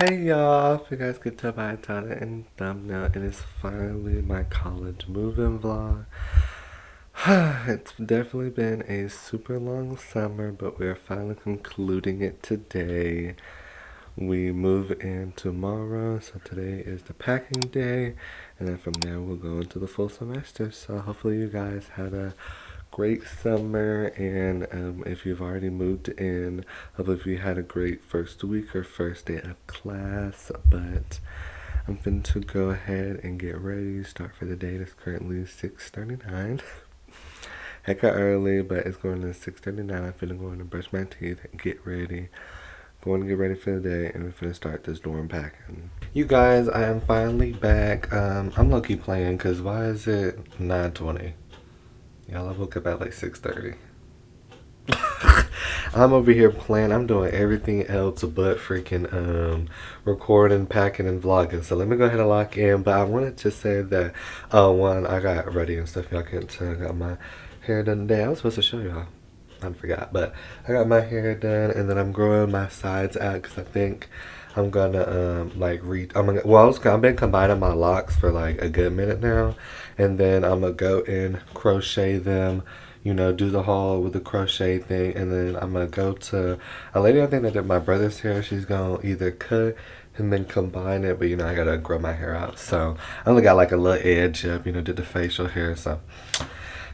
Hey y'all, if you guys could tell by the title and thumbnail, it is finally my college move-in vlog. It's definitely been a super long summer, but we're finally concluding it today. We move in tomorrow, so today is the packing day, and then from there we'll go into the full semester. So hopefully you guys had a great summer, and if you've already moved in, hopefully if you had a great first week or first day of class. But I'm going to go ahead and get ready, start for the day. It's currently 6:39. Hecka early, but it's going to 6:39. I'm finna go in and brush my teeth and get ready. Going to get ready for the day, and we're finna start this dorm packing. You guys, I am finally back. I'm low-key playing, because why is it 9:20? Y'all, I woke up at like 6:30. I'm over here playing. I'm doing everything else but freaking recording, packing, and vlogging. So let me go ahead and lock in. But I wanted to say that, one, I got ready and stuff. Y'all can't tell. I got my hair done today. I was supposed to show y'all. I forgot. But I got my hair done, and then I'm growing my sides out because I think I'm gonna I've been combining my locks for like a good minute now, and then I'm gonna go and crochet them, do the haul with the crochet thing, and then I'm gonna go to a lady I think that did my brother's hair. She's gonna either cut and then combine it, but I gotta grow my hair out, so I only got like a little edge up, did the facial hair, so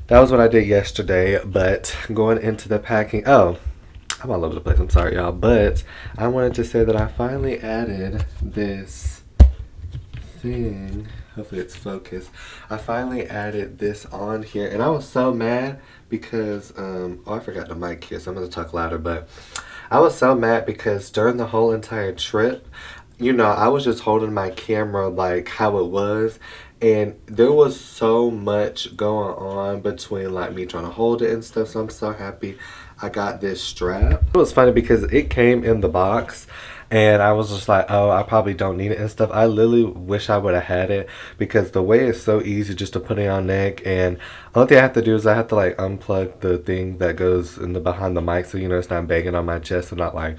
that was what I did yesterday. But going into the packing, I'm all over the place. I'm sorry, y'all. But I wanted to say that I finally added this thing. Hopefully it's focused. I finally added this on here. And I was so mad because, I forgot the mic here, so I'm going to talk louder. But I was so mad because during the whole entire trip, I was just holding my camera like how it was. And there was so much going on between like me trying to hold it and stuff. So I'm so happy I got this strap. It was funny because it came in the box and I was just like, oh, I probably don't need it and stuff. I literally wish I would have had it because the way it's so easy just to put it on neck, and only thing I have to do is I have to like unplug the thing that goes in the behind the mic so it's not banging on my chest and not like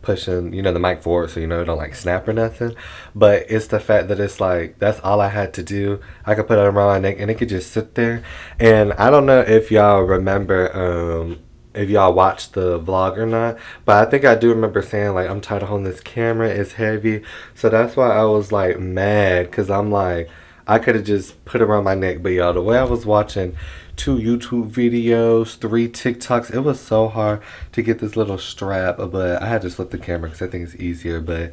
pushing the mic forward so it don't like snap or nothing. But it's the fact that it's like that's all I had to do. I could put it around my neck and it could just sit there. And I don't know if y'all remember if y'all watched the vlog or not, but I think I do remember saying like I'm tired of holding this camera, it's heavy. So that's why I was like mad, because I'm like I could have just put it around my neck. But y'all, the way I was watching 2 YouTube videos, 3 TikToks, it was so hard to get this little strap. But I had to flip the camera because I think it's easier. But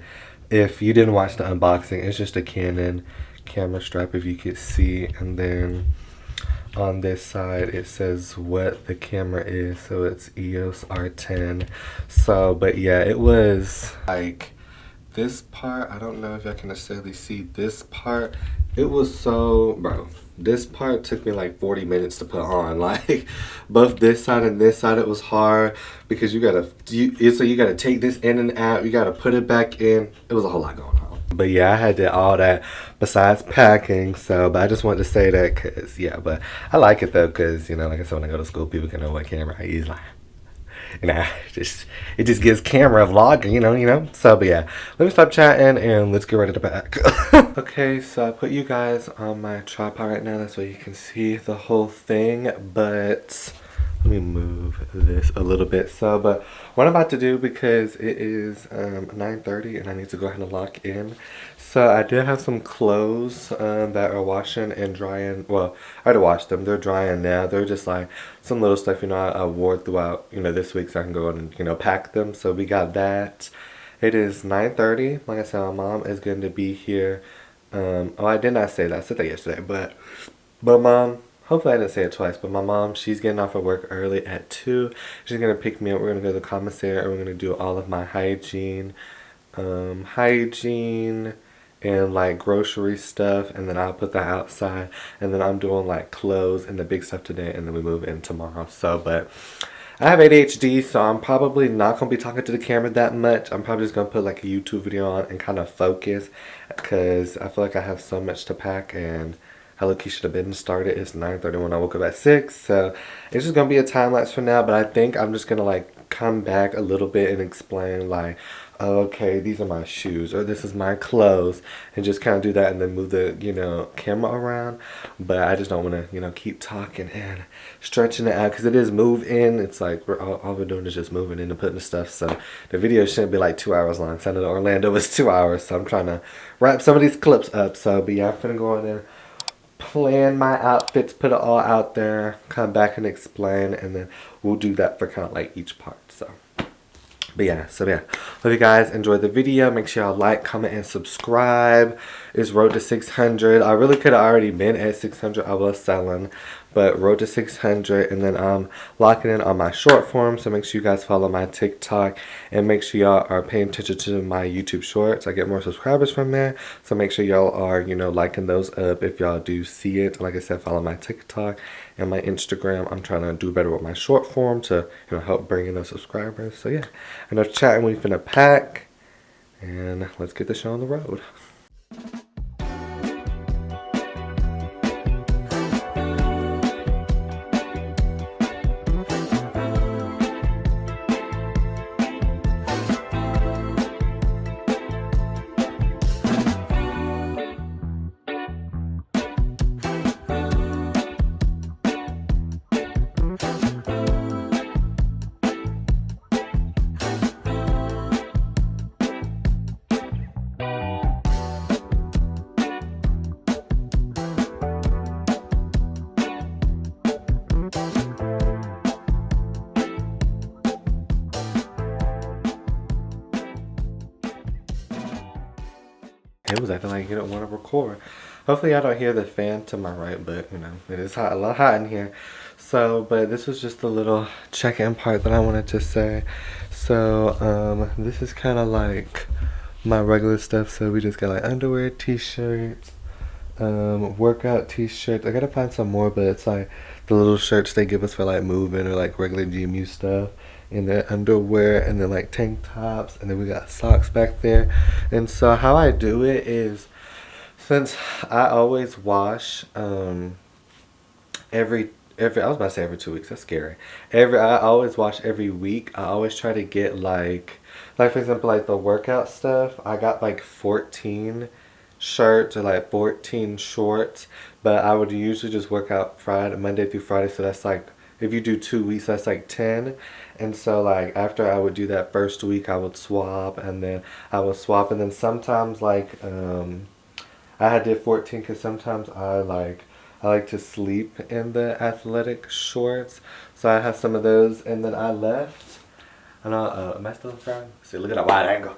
if you didn't watch the unboxing, it's just a Canon camera strap, if you could see. And then on this side it says what the camera is, so it's EOS R10. So but yeah, it was like this part, I don't know if I can necessarily see this part. It was so, bro, this part took me like 40 minutes to put on. Like both this side and this side, it was hard because you gotta take this in and out, you gotta put it back in. It was a whole lot going on. But yeah, I had did all that besides packing. So, but I just wanted to say that because, yeah, but I like it though because, like I said, when I go to school, people can know what camera I use. Like, it just gives camera vlogging, So, but yeah, let me stop chatting and let's get ready to pack. Okay, so I put you guys on my tripod right now. That's why you can see the whole thing. But let me move this a little bit. So, but what I'm about to do, because it is 9:30 and I need to go ahead and lock in. So I did have some clothes that are washing and drying. Well, I already washed them. They're drying now. They're just like some little stuff, I wore throughout, this week, so I can go and, pack them. So we got that. It is 9:30. Like I said, my mom is going to be here. I did not say that. I said that yesterday. But mom, hopefully I didn't say it twice, but my mom, she's getting off of work early at 2. She's going to pick me up. We're going to go to the commissary and we're going to do all of my hygiene and like grocery stuff, and then I'll put that outside, and then I'm doing like clothes and the big stuff today, and then we move in tomorrow. So, but I have ADHD, so I'm probably not going to be talking to the camera that much. I'm probably just going to put like a YouTube video on and kind of focus, because I feel like I have so much to pack and how low-key should have been started. It's 9:30 when I woke up at 6, so it's just gonna be a time lapse for now. But I think I'm just gonna like come back a little bit and explain like, oh, okay, these are my shoes, or this is my clothes, and just kind of do that and then move the, you know, camera around. But I just don't want to, you know, keep talking and stretching it out because it is move in. It's like all we're doing is just moving in and putting the stuff. So the video shouldn't be like 2 hours long. So I know Orlando was 2 hours, so I'm trying to wrap some of these clips up. So, but yeah, I'm finna go in there, plan my outfits, put it all out there, come back and explain, and then we'll do that for kind of like each part. So. But yeah, so yeah, hope you guys enjoyed the video. Make sure y'all like, comment, and subscribe. It's road to 600. I really could have already been at 600. I was selling, but road to 600. And then I'm locking in on my short form. So make sure you guys follow my TikTok and make sure y'all are paying attention to my YouTube shorts. I get more subscribers from there. So make sure y'all are, you know, liking those up if y'all do see it. Like I said, follow my TikTok and my Instagram. I'm trying to do better with my short form to, you know, help bring in those subscribers. So yeah, enough chatting. We finna pack and let's get the show on the road. It was acting like you don't want to record. Hopefully I don't hear the fan to my right, but you know, it is hot, a lot hot in here. So, but this was just a little check-in part that I wanted to say. So, this is kind of like my regular stuff. So we just got like underwear, t-shirts, workout t-shirts. I gotta find some more, but it's like the little shirts they give us for like moving or like regular GMU stuff. And then underwear, and then like tank tops, and then we got socks back there. And so how I do it is, since I always wash every I was about to say every 2 weeks, that's scary. I always wash every week. I always try to get like for example, like the workout stuff, I got like 14 shirts or like 14 shorts, but I would usually just work out Monday through Friday, so that's like, if you do 2 weeks, that's like 10. And so like after I would do that first week, I would swap, and then sometimes like I had did 14 because sometimes I like to sleep in the athletic shorts, so I have some of those. And then I left, and am I still in front? See, look at that wide angle.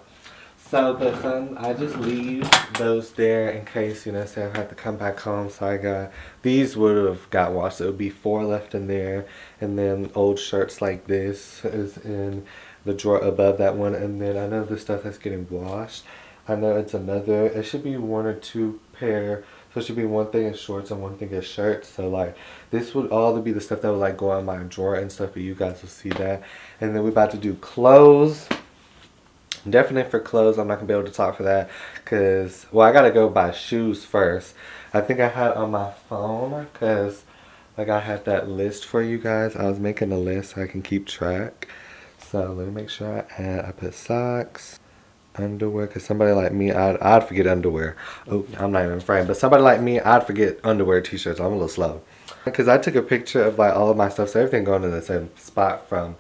So, but I just leave those there in case, you know, say I have to come back home. So I got, these would have got washed. So it would be 4 left in there. And then old shirts like this is in the drawer above that one. And then I know the stuff that's getting washed, I know it's another, it should be 1 or 2 pair. So it should be one thing is shorts and one thing is shirts. So like this would all be the stuff that would like go in my drawer and stuff, but you guys will see that. And then we're about to do clothes. Definitely for clothes, I'm not going to be able to talk for that because, well, I got to go buy shoes first. I think I had on my phone because, like, I had that list for you guys. I was making a list so I can keep track. So, let me make sure I put socks, underwear, because somebody like me, I'd forget underwear. Oh, I'm not even afraid. But somebody like me, I'd forget underwear, t-shirts. I'm a little slow. Because I took a picture of, like, all of my stuff, so everything going in the same spot from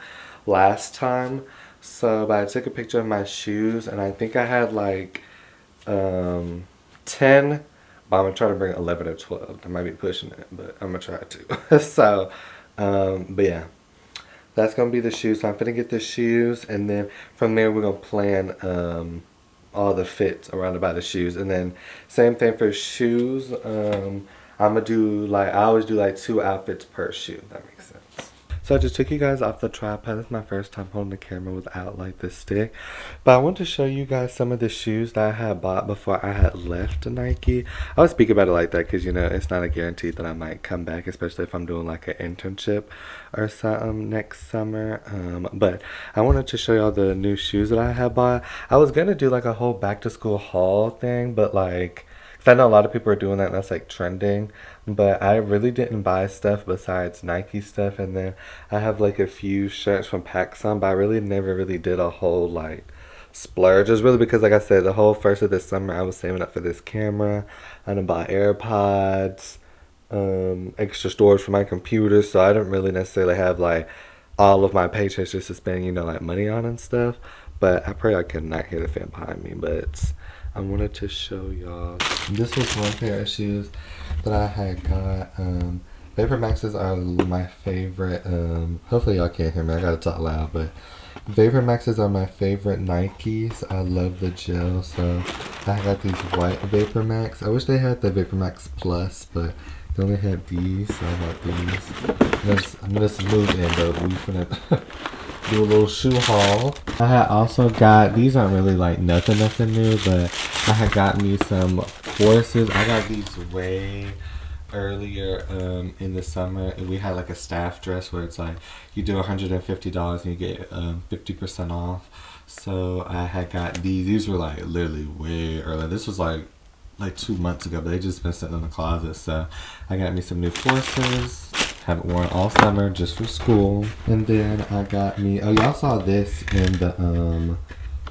last time. So, but I took a picture of my shoes, and I think I had like 10, but I'm gonna try to bring 11 or 12. I might be pushing it, but I'm gonna try to. So, but yeah, that's gonna be the shoes. So I'm gonna get the shoes, and then from there we're gonna plan all the fits around about the shoes, and then same thing for shoes. I'm gonna do like, I always do like 2 outfits per shoe. That makes sense. So I just took you guys off the tripod. This is my first time holding the camera without like the stick. But I want to show you guys some of the shoes that I had bought before I had left Nike. I would speak about it like that because, you know, it's not a guarantee that I might come back, especially if I'm doing like an internship or something next summer. But I wanted to show y'all the new shoes that I had bought. I was going to do like a whole back to school haul thing, but like, I know a lot of people are doing that and that's like trending, but I really didn't buy stuff besides Nike stuff, and then I have like a few shirts from PacSun, but I really never really did a whole like splurge. It was really because, like I said, the whole first of this summer I was saving up for this camera. I didn't buy AirPods, extra storage for my computer, so I didn't really necessarily have like all of my paychecks just to spend, you know, like money on and stuff. But I pray I could not hear the fan behind me. But I wanted to show y'all. This was one pair of shoes that I had got. Vapor Maxes are my favorite. Hopefully y'all can't hear me. I gotta talk loud, but Vapor Maxes are my favorite Nikes. I love the gel, so I got these white Vapor Max. I wish they had the Vapor Max Plus, but they only had these, so I got these. I'm gonna move in though. We're gonna do a little shoe haul. I had also got, these aren't really like nothing new, but I had got me some Forces. I got these way earlier in the summer. We had like a staff dress where it's like you do $150 and you get 50% off. So I had got these. These were like literally way earlier. This was like 2 months ago, but they just been sitting in the closet. So I got me some new Forces. Haven't worn all summer, just for school. And then I got me, oh, y'all saw this in the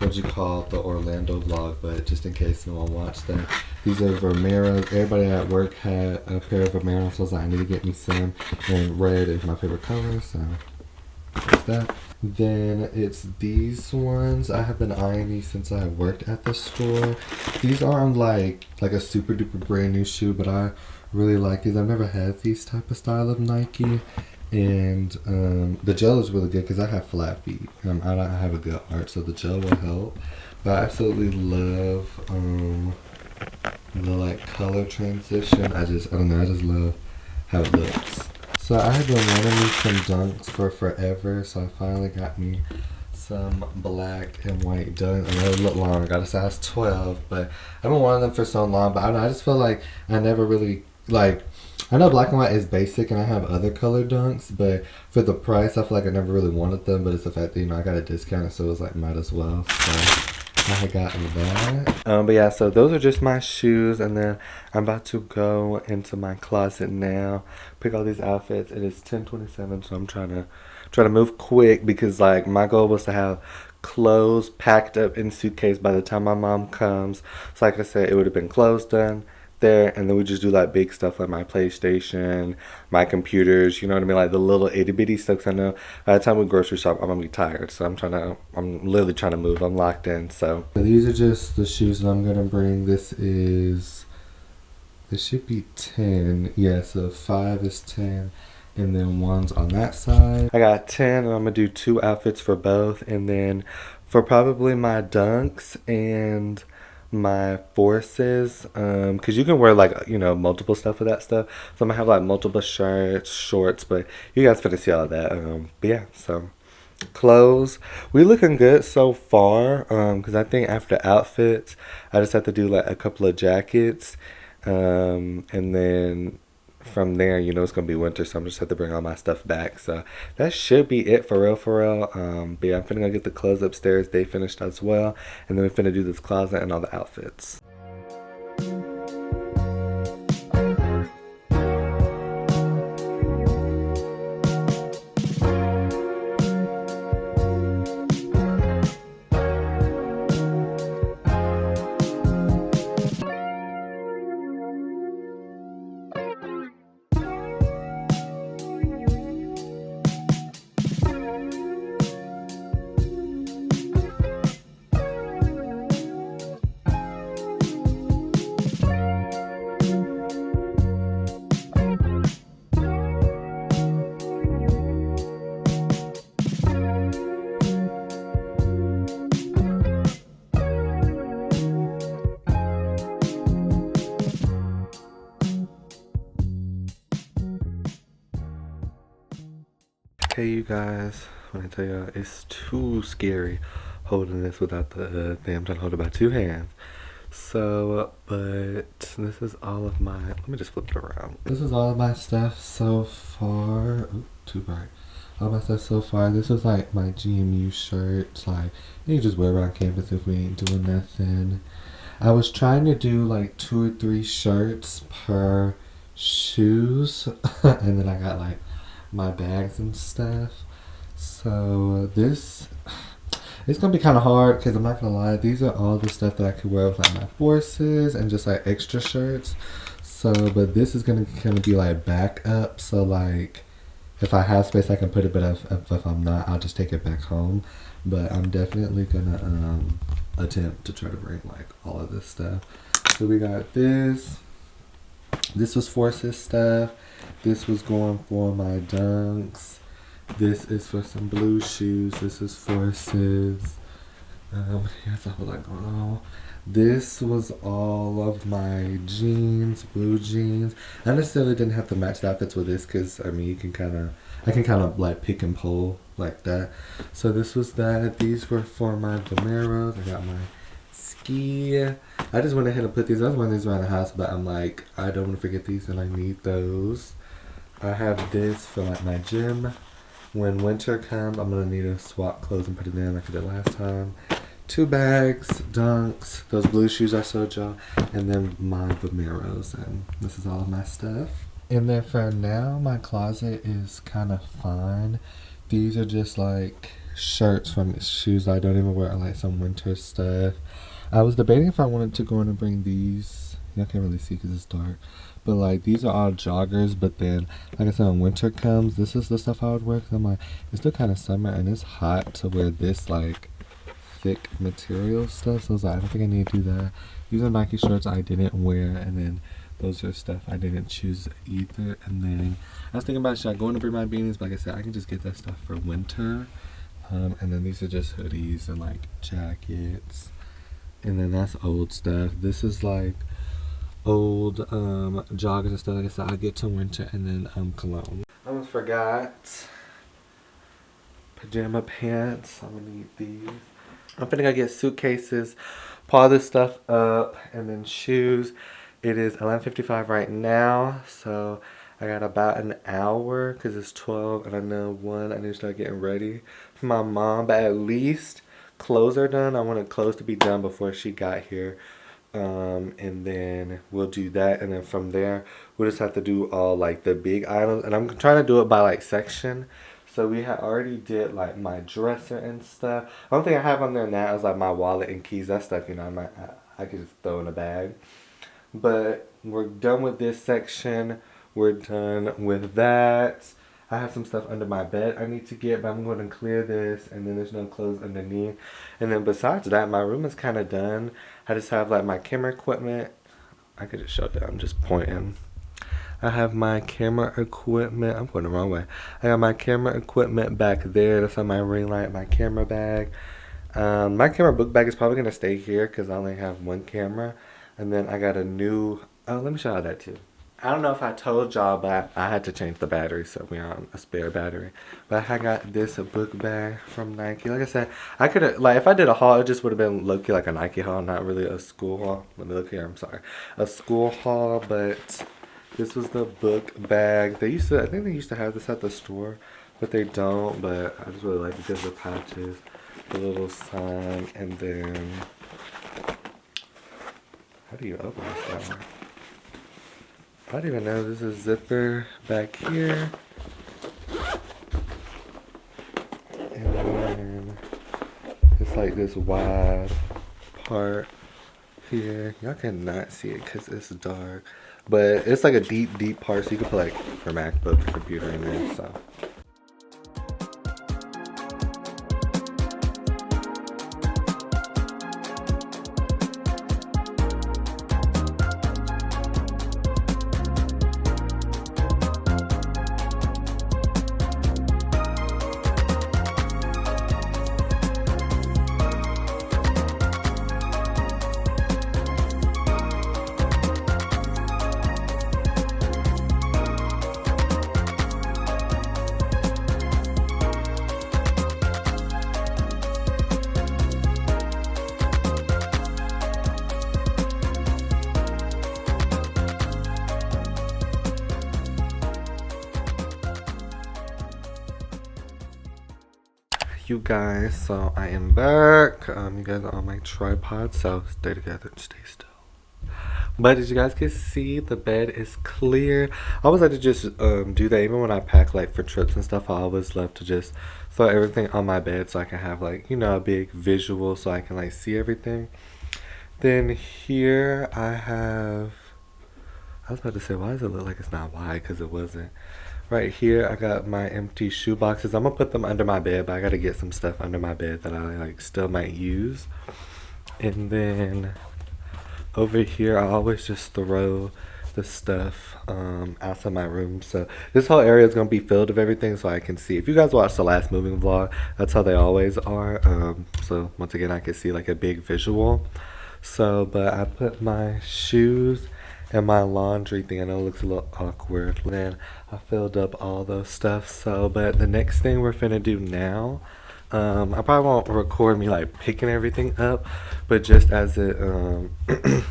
the Orlando vlog, but just in case no one watched that, these are Vomeros. Everybody at work had a pair of Vomeros, so I was like, I need to get me some, and red is my favorite color, so that's that. Then it's these ones. I have been eyeing these since I worked at the store. These aren't like a super duper brand new shoe, but I really like these. I've never had these type of style of Nike, and the gel is really good because I have flat feet. I don't have a good arch, so the gel will help. But I absolutely love the like color transition. I don't know, I just love how it looks. So I have been wanting me some Dunks for forever, so I finally got me some black and white Dunks. I know they look long, I got a size 12, but I've been wanting them for so long, but I don't know, I just feel like I never really, like, I know black and white is basic and I have other color Dunks, but for the price, I feel like I never really wanted them, but it's the fact that, you know, I got a discount, so it was like, might as well, so I had gotten that. But yeah, so those are just my shoes, and then I'm about to go into my closet now, pick all these outfits. It is 10:27, so I'm trying to move quick because like my goal was to have clothes packed up in suitcase by the time my mom comes. So like I said, it would have been clothes done there, and then we just do like big stuff like my PlayStation, my computers, you know what I mean, like the little itty bitty stuff. 'Cause I know by the time we grocery shop I'm gonna be tired, so I'm literally trying to move. I'm locked in. So these are just the shoes that I'm gonna bring. This should be 10. Yeah, so 5 is 10, and then 1's on that side. I got 10, and I'm gonna do 2 outfits for both, and then for probably my Dunks and my Forces, because you can wear like, you know, multiple stuff with that stuff, so I'm gonna have like multiple shirts, shorts, but you guys finna see all of that. But yeah, so clothes, we looking good so far, because I think after outfits I just have to do like a couple of jackets, and then from there, you know, it's gonna be winter, so I'm just have to bring all my stuff back. So that should be it for real, for real. But yeah, I'm finna go get the clothes upstairs. They finished as well, and then we're finna do this closet and all the outfits. Hey you guys, when I tell y'all, it's too scary holding this without the thing. I'm trying to hold it by 2 hands. So, but this is all of my, let me just flip it around. This is all of my stuff so far. Ooh, too bright. All my stuff so far. This is like my GMU shirts. Like, you can just wear around campus if we ain't doing nothing. I was trying to do like 2 or 3 shirts per shoes, and then I got like my bags and stuff. So this, it's gonna be kind of hard because I'm not gonna lie, these are all the stuff that I could wear with like my forces and just like extra shirts. So, but this is gonna kind of be like backup. So like, if I have space, I can put it. But if I'm not, I'll just take it back home. But I'm definitely gonna attempt to try to bring like all of this stuff. So we got this. This was forces stuff. This was going for my dunks. This is for some blue shoes. This is forces. Here's a whole lot going on. This was all of my jeans, blue jeans. I necessarily didn't have to match the outfits with this because, I mean, I can kind of like pick and pull like that. So this was that. These were for my Vomeros. I got my ski. I just went ahead and put these. I was wearing these around the house, but I'm like, I don't want to forget these and I need those. I have this for like my gym. When winter comes, I'm going to need to swap clothes and put it in like I did last time. 2 bags, dunks, those blue shoes I showed y'all, and then my Vomeros, and this is all of my stuff. And then for now, my closet is kind of fine. These are just like shirts from shoes I don't even wear, like some winter stuff. I was debating if I wanted to go in and bring these. Y'all can't really see because it's dark. But like these are all joggers, but then like I said, when winter comes, this is the stuff I would wear because I'm like, it's still kind of summer and it's hot to wear this like thick material stuff. So I was like, I don't think I need to do that. These are Nike shorts I didn't wear, and then those are stuff I didn't choose either. And then I was thinking about, should I go in and bring my beanies? But like I said, I can just get that stuff for winter. And then these are just hoodies and like jackets. And then that's old stuff. This is like old joggers and stuff. Like I said, I'll get to winter. And then cologne. I almost forgot. Pajama pants. I'm gonna need these. I'm finna go get suitcases, pull this stuff up, and then shoes. It is 11:55 right now, so I got about an hour because it's 12, and I know I need to start getting ready for my mom. But at least clothes are done. I wanted clothes to be done before she got here, and then we'll do that. And then from there, we'll just have to do all like the big items. And I'm trying to do it by like section. So we had already did like my dresser and stuff. One thing I have on there now is like my wallet and keys. That stuff, you know, I could just throw in a bag. But we're done with this section. We're done with that. I have some stuff under my bed I need to get, but I'm going to clear this, and then there's no clothes underneath. And then besides that, my room is kind of done. I just have like my camera equipment. I could just show you. I'm just pointing. I have my camera equipment. I'm going the wrong way. I got my camera equipment back there. That's on my ring light, my camera bag. My camera book bag is probably going to stay here because I only have one camera. And then I got a new, let me show you that too. I don't know if I told y'all, but I had to change the battery, so we're on a spare battery. But I got this book bag from Nike. Like I said, I could have, like, if I did a haul, it just would have been low-key like a Nike haul, not really a school haul. Let me look here, I'm sorry. A school haul, but this was the book bag. I think they used to have this at the store, but they don't. But I just really like it because of the pouches, the little sign, and then how do you open this now? I don't even know. This is zipper back here, and then it's like this wide part here. Y'all cannot see it because it's dark. But it's like a deep part, so you can put like your MacBook computer in there, so. you guys. So I am back. You guys are on my tripod, so stay together and stay still. But as you guys can see, the bed is clear. I always like to just do that even when I pack like for trips and stuff. I always love to just throw everything on my bed so I can have like, you know, a big visual so I can like see everything. Then here I have, I was about to say, why does it look like it's not wide? Because it wasn't. Right here, I got my empty shoe boxes. I'm gonna put them under my bed, but I gotta get some stuff under my bed that I like still might use. And then over here, I always just throw the stuff outside my room. So this whole area is gonna be filled with everything, so I can see. If you guys watched the last moving vlog, that's how they always are. So once again, I can see like a big visual. So, but I put my shoes and my laundry thing. I know it looks a little awkward. Then I filled up all those stuff. So, but the next thing we're finna do now, I probably won't record me like picking everything up, but just as it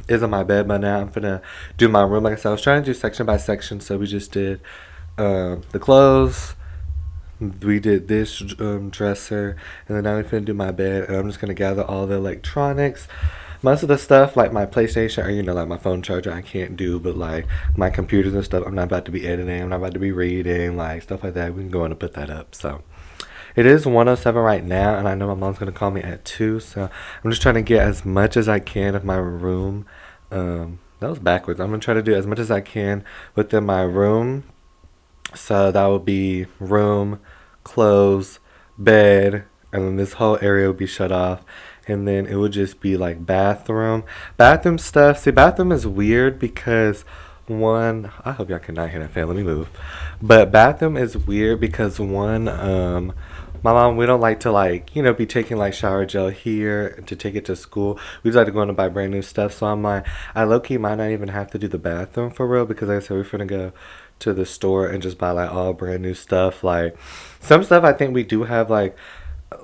is on my bed by now, I'm finna do my room. Like I said, I was trying to do section by section. So we just did the clothes. We did this dresser, and then now we're finna do my bed. And I'm just gonna gather all the electronics. Most of the stuff, like my PlayStation or, you know, like my phone charger, I can't do, but like my computers and stuff, I'm not about to be editing, I'm not about to be reading, like stuff like that. We can go in and put that up. So it is 1:07 right now, and I know my mom's gonna call me at 2, so I'm just trying to get as much as I can of my room. That was backwards. I'm gonna try to do as much as I can within my room. So that would be room, clothes, bed, and then this whole area would be shut off. And then it would just be like bathroom stuff. See, bathroom is weird because one, I hope y'all cannot hear that fan, let me move. But bathroom is weird because one, my mom, we don't like to like, you know, be taking like shower gel here to take it to school. We just like to go in and buy brand new stuff. So I'm like, I low-key might not even have to do the bathroom for real, because like I said, we're finna go to the store and just buy like all brand new stuff. Like some stuff I think we do have like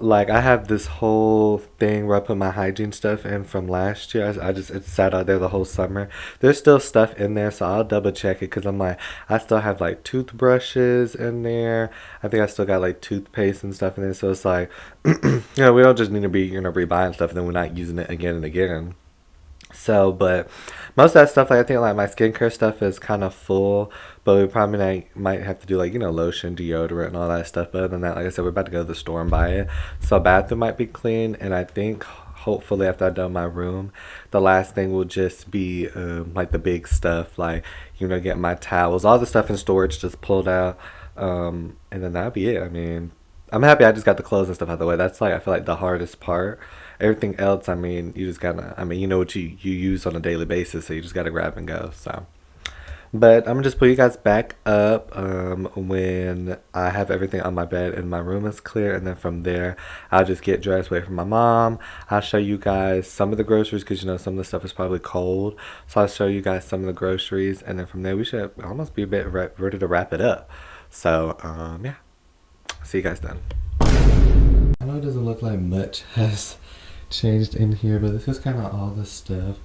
I have this whole thing where I put my hygiene stuff in from last year. I just, it sat out there the whole summer. There's still stuff in there, so I'll double check it, because I'm like, I still have like toothbrushes in there. I think I still got like toothpaste and stuff in there. So it's like, you know, we don't just need to be, you know, rebuying stuff and then we're not using it again and again. So, but most of that stuff, like I think like my skincare stuff is kind of full, but we probably might have to do like, you know, lotion, deodorant, and all that stuff. But other than that, like I said, we're about to go to the store and buy it. So bathroom might be clean, and I think hopefully after I've done my room, the last thing will just be like the big stuff, like, you know, get my towels, all the stuff in storage just pulled out, and then that'll be it. I mean, I'm happy I just got the clothes and stuff out of the way. That's like, I feel like the hardest part. Everything else, I mean, you just gotta, I mean, you know what you use on a daily basis, so you just gotta grab and go. So, but I'm gonna just put you guys back up when I have everything on my bed and my room is clear, and then from there I'll just get dressed, wait for my mom. I'll show you guys some of the groceries, because you know some of the stuff is probably cold, so I'll show you guys some of the groceries, and then from there we should almost be a bit ready to wrap it up. So yeah, see you guys then. I know it doesn't look like much has changed in here, but this is kind of all the stuff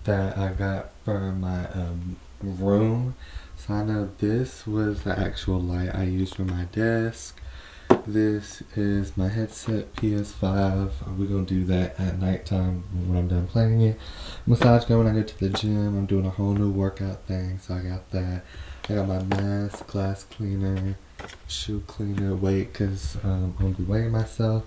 that I got for my room. So I know this was the actual light I used for my desk. This is my headset, PS5. We're gonna do that at nighttime when I'm done playing it. Massage gun when I go to the gym. I'm doing a whole new workout thing, so I got that. I got my mask, glass cleaner, shoe cleaner, weight, because I'm gonna be weighing myself.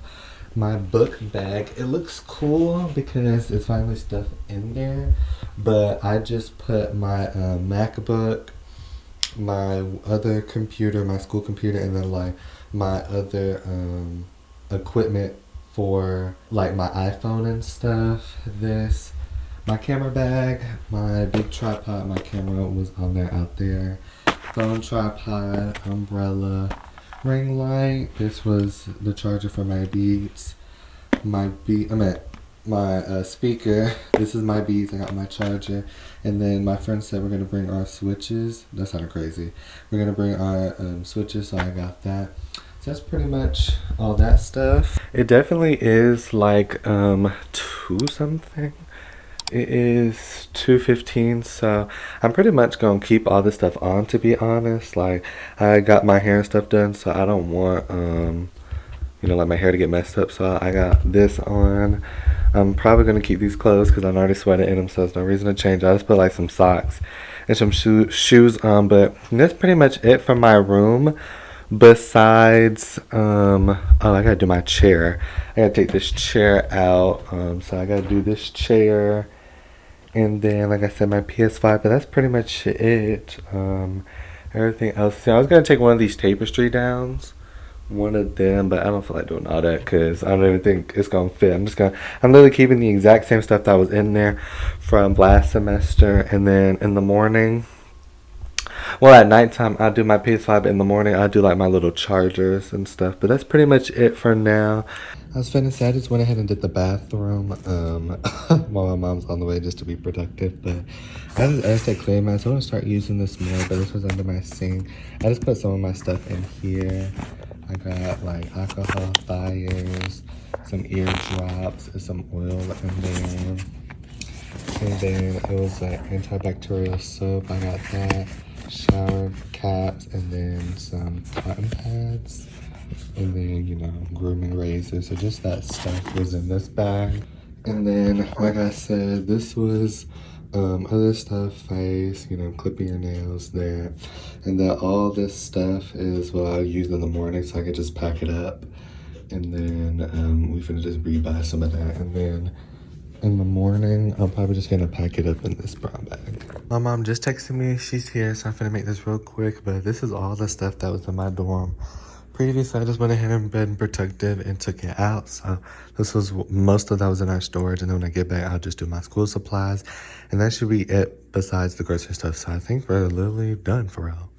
My book bag, it looks cool because it's finally stuff in there, but I just put my MacBook, my other computer, my school computer, and then like my other equipment for like my iPhone and stuff. This, my camera bag, my big tripod, my camera was on there out there, phone tripod, umbrella, ring light. This was the charger for my Beats. My speaker. This is my Beats. I got my charger. And then my friend said we're gonna bring our switches. That sounded crazy. We're gonna bring our switches, so I got that. So that's pretty much all that stuff. It definitely is like 2 something. It is 2:15, so I'm pretty much gonna keep all this stuff on, to be honest. Like, I got my hair and stuff done, so I don't want you know, like my hair to get messed up. So I got this on. I'm probably gonna keep these clothes because I'm already sweating in them, so there's no reason to change. I just put like some socks and some shoes on, but that's pretty much it for my room. Besides, oh, I gotta do my chair. I gotta take this chair out. So I gotta do this chair, and then, like I said, my PS5. But that's pretty much it. Everything else. See, I was gonna take one of these tapestry downs, one of them, but I don't feel like doing all that because I don't even think it's gonna fit. I'm literally keeping the exact same stuff that was in there from last semester, and then in the morning. Well, at nighttime, I do my PS5. In the morning, I do like my little chargers and stuff. But that's pretty much it for now. I was finna say I just went ahead and did the bathroom while my mom's on the way just to be productive. But I just said clean my, so I want to start using this more. But this was under my sink. I just put some of my stuff in here. I got like alcohol fires, some eardrops, and some oil in there. And then it was like antibacterial soap. I got that. Shower caps, and then some cotton pads, and then, you know, grooming razors. So just that stuff was in this bag. And then, like I said, this was other stuff, face, you know, clipping your nails there. And then all this stuff is what I use in the morning, so I can just pack it up. And then we finna just rebuy some of that. And then in the morning, I'm probably just gonna pack it up in this brown bag. My mom just texted me. She's here, so I'm gonna make this real quick. But this is all the stuff that was in my dorm previously. I just went ahead and been productive and took it out. So this was most of that was in our storage. And then when I get back, I'll just do my school supplies. And that should be it besides the grocery stuff. So I think we're literally done for real.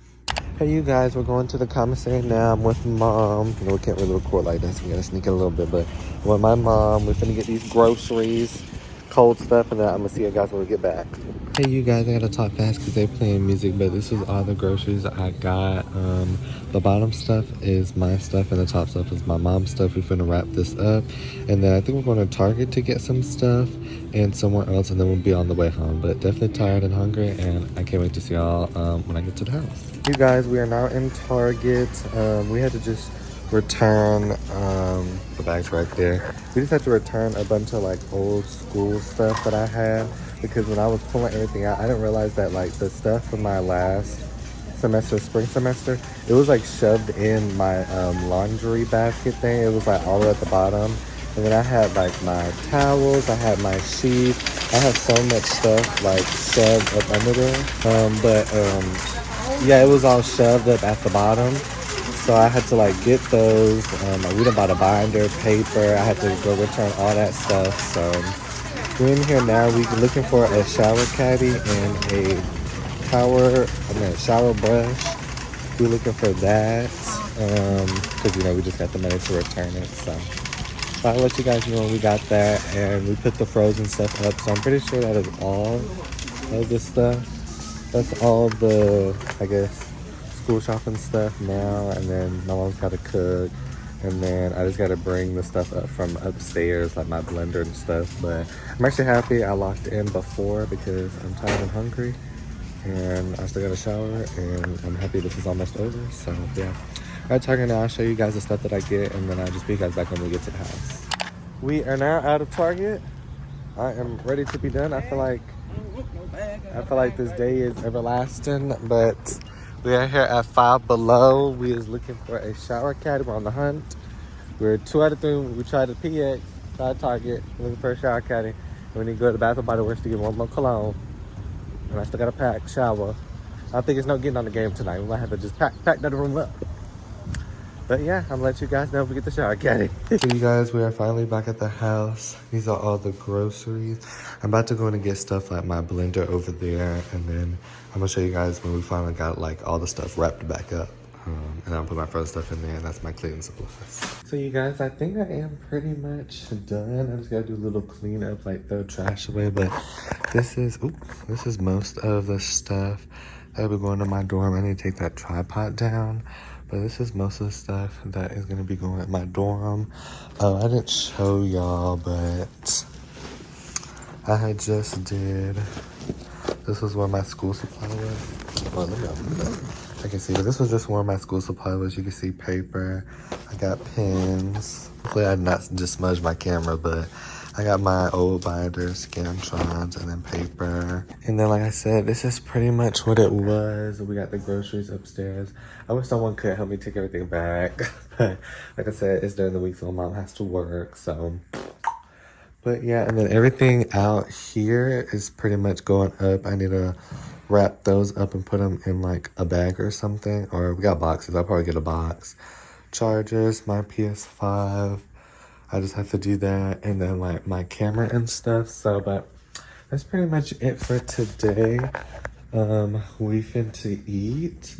Hey you guys, we're going to the commissary now. I'm with mom. You know, we can't really record like this. We gotta sneak in a little bit, but with my mom, we're finna get these groceries, cold stuff, and then I'm gonna see you guys when we get back. Hey you guys, I gotta talk fast because they're playing music, but this is all the groceries I got. The bottom stuff is my stuff and the top stuff is my mom's stuff. We're finna wrap this up, and then I think we're going to Target to get some stuff and somewhere else, and then we'll be on the way home. But definitely tired and hungry, and I can't wait to see y'all when I get to the house. You guys, we are now in Target. We had to just return the bags right there. We just had to return a bunch of like old school stuff that I had, because when I was pulling everything out, I didn't realize that like the stuff from my last semester, spring semester, it was like shoved in my laundry basket thing. It was like all the way at the bottom. And then I had like my towels, I had my sheets, I had so much stuff like shoved up under there. Yeah, it was all shoved up at the bottom. So I had to like get those. We done bought a binder, paper. I had to go return all that stuff. So we're in here now. We're looking for a shower caddy and a shower brush. We're looking for that because, you know, we just got the money to return it. So I'll let you guys know when we got that, and we put the frozen stuff up. So I'm pretty sure that is all of this stuff. That's all the, I guess, school shopping stuff now. And then my mom's got to cook. And then I just got to bring the stuff up from upstairs, like my blender and stuff. But I'm actually happy I locked in before because I'm tired and hungry. And I still got to shower. And I'm happy this is almost over. So, yeah. All right, Target now. I'll show you guys the stuff that I get. And then I'll just be you guys back when we get to the house. We are now out of Target. I am ready to be done. I feel like this day is everlasting, but we are here at Five Below. We is looking for a shower caddy. We're on the hunt. We're 2 out of 3. We tried the PX, tried Target, looking for a shower caddy. And we need to go to the Bath and Body Works to get one more cologne. And I still got to shower. I don't think it's no getting on the game tonight. We might have to just pack that room up. But yeah, I'm gonna let you guys know if we get the shower caddy. So you guys, we are finally back at the house. These are all the groceries. I'm about to go in and get stuff like my blender over there, and then I'm gonna show you guys when we finally got like all the stuff wrapped back up. And I'll put my frozen stuff in there, and that's my cleaning supplies. So you guys, I think I am pretty much done. I just gotta do a little cleanup, like throw trash away. But this is most of the stuff that'll be going to my dorm. I need to take that tripod down. But this is most of the stuff that is going to be going at my dorm. I didn't show y'all, but I had just did. This was where my school supply was. Oh, let me open it up. I can see, but this was just one of my school supplies. You can see paper. I got pens. Hopefully I did not just smudge my camera, but I got my old binders, Scantrons, and then paper. And then, like I said, this is pretty much what it was. We got the groceries upstairs. I wish someone could help me take everything back. But like I said, it's during the week, so mom has to work, so. But yeah, and then everything out here is pretty much going up. I need to wrap those up and put them in like a bag or something. Or we got boxes. I'll probably get a box. Chargers, my PS5. I just have to do that, and then like my camera and stuff. So, but that's pretty much it for today. We finna eat.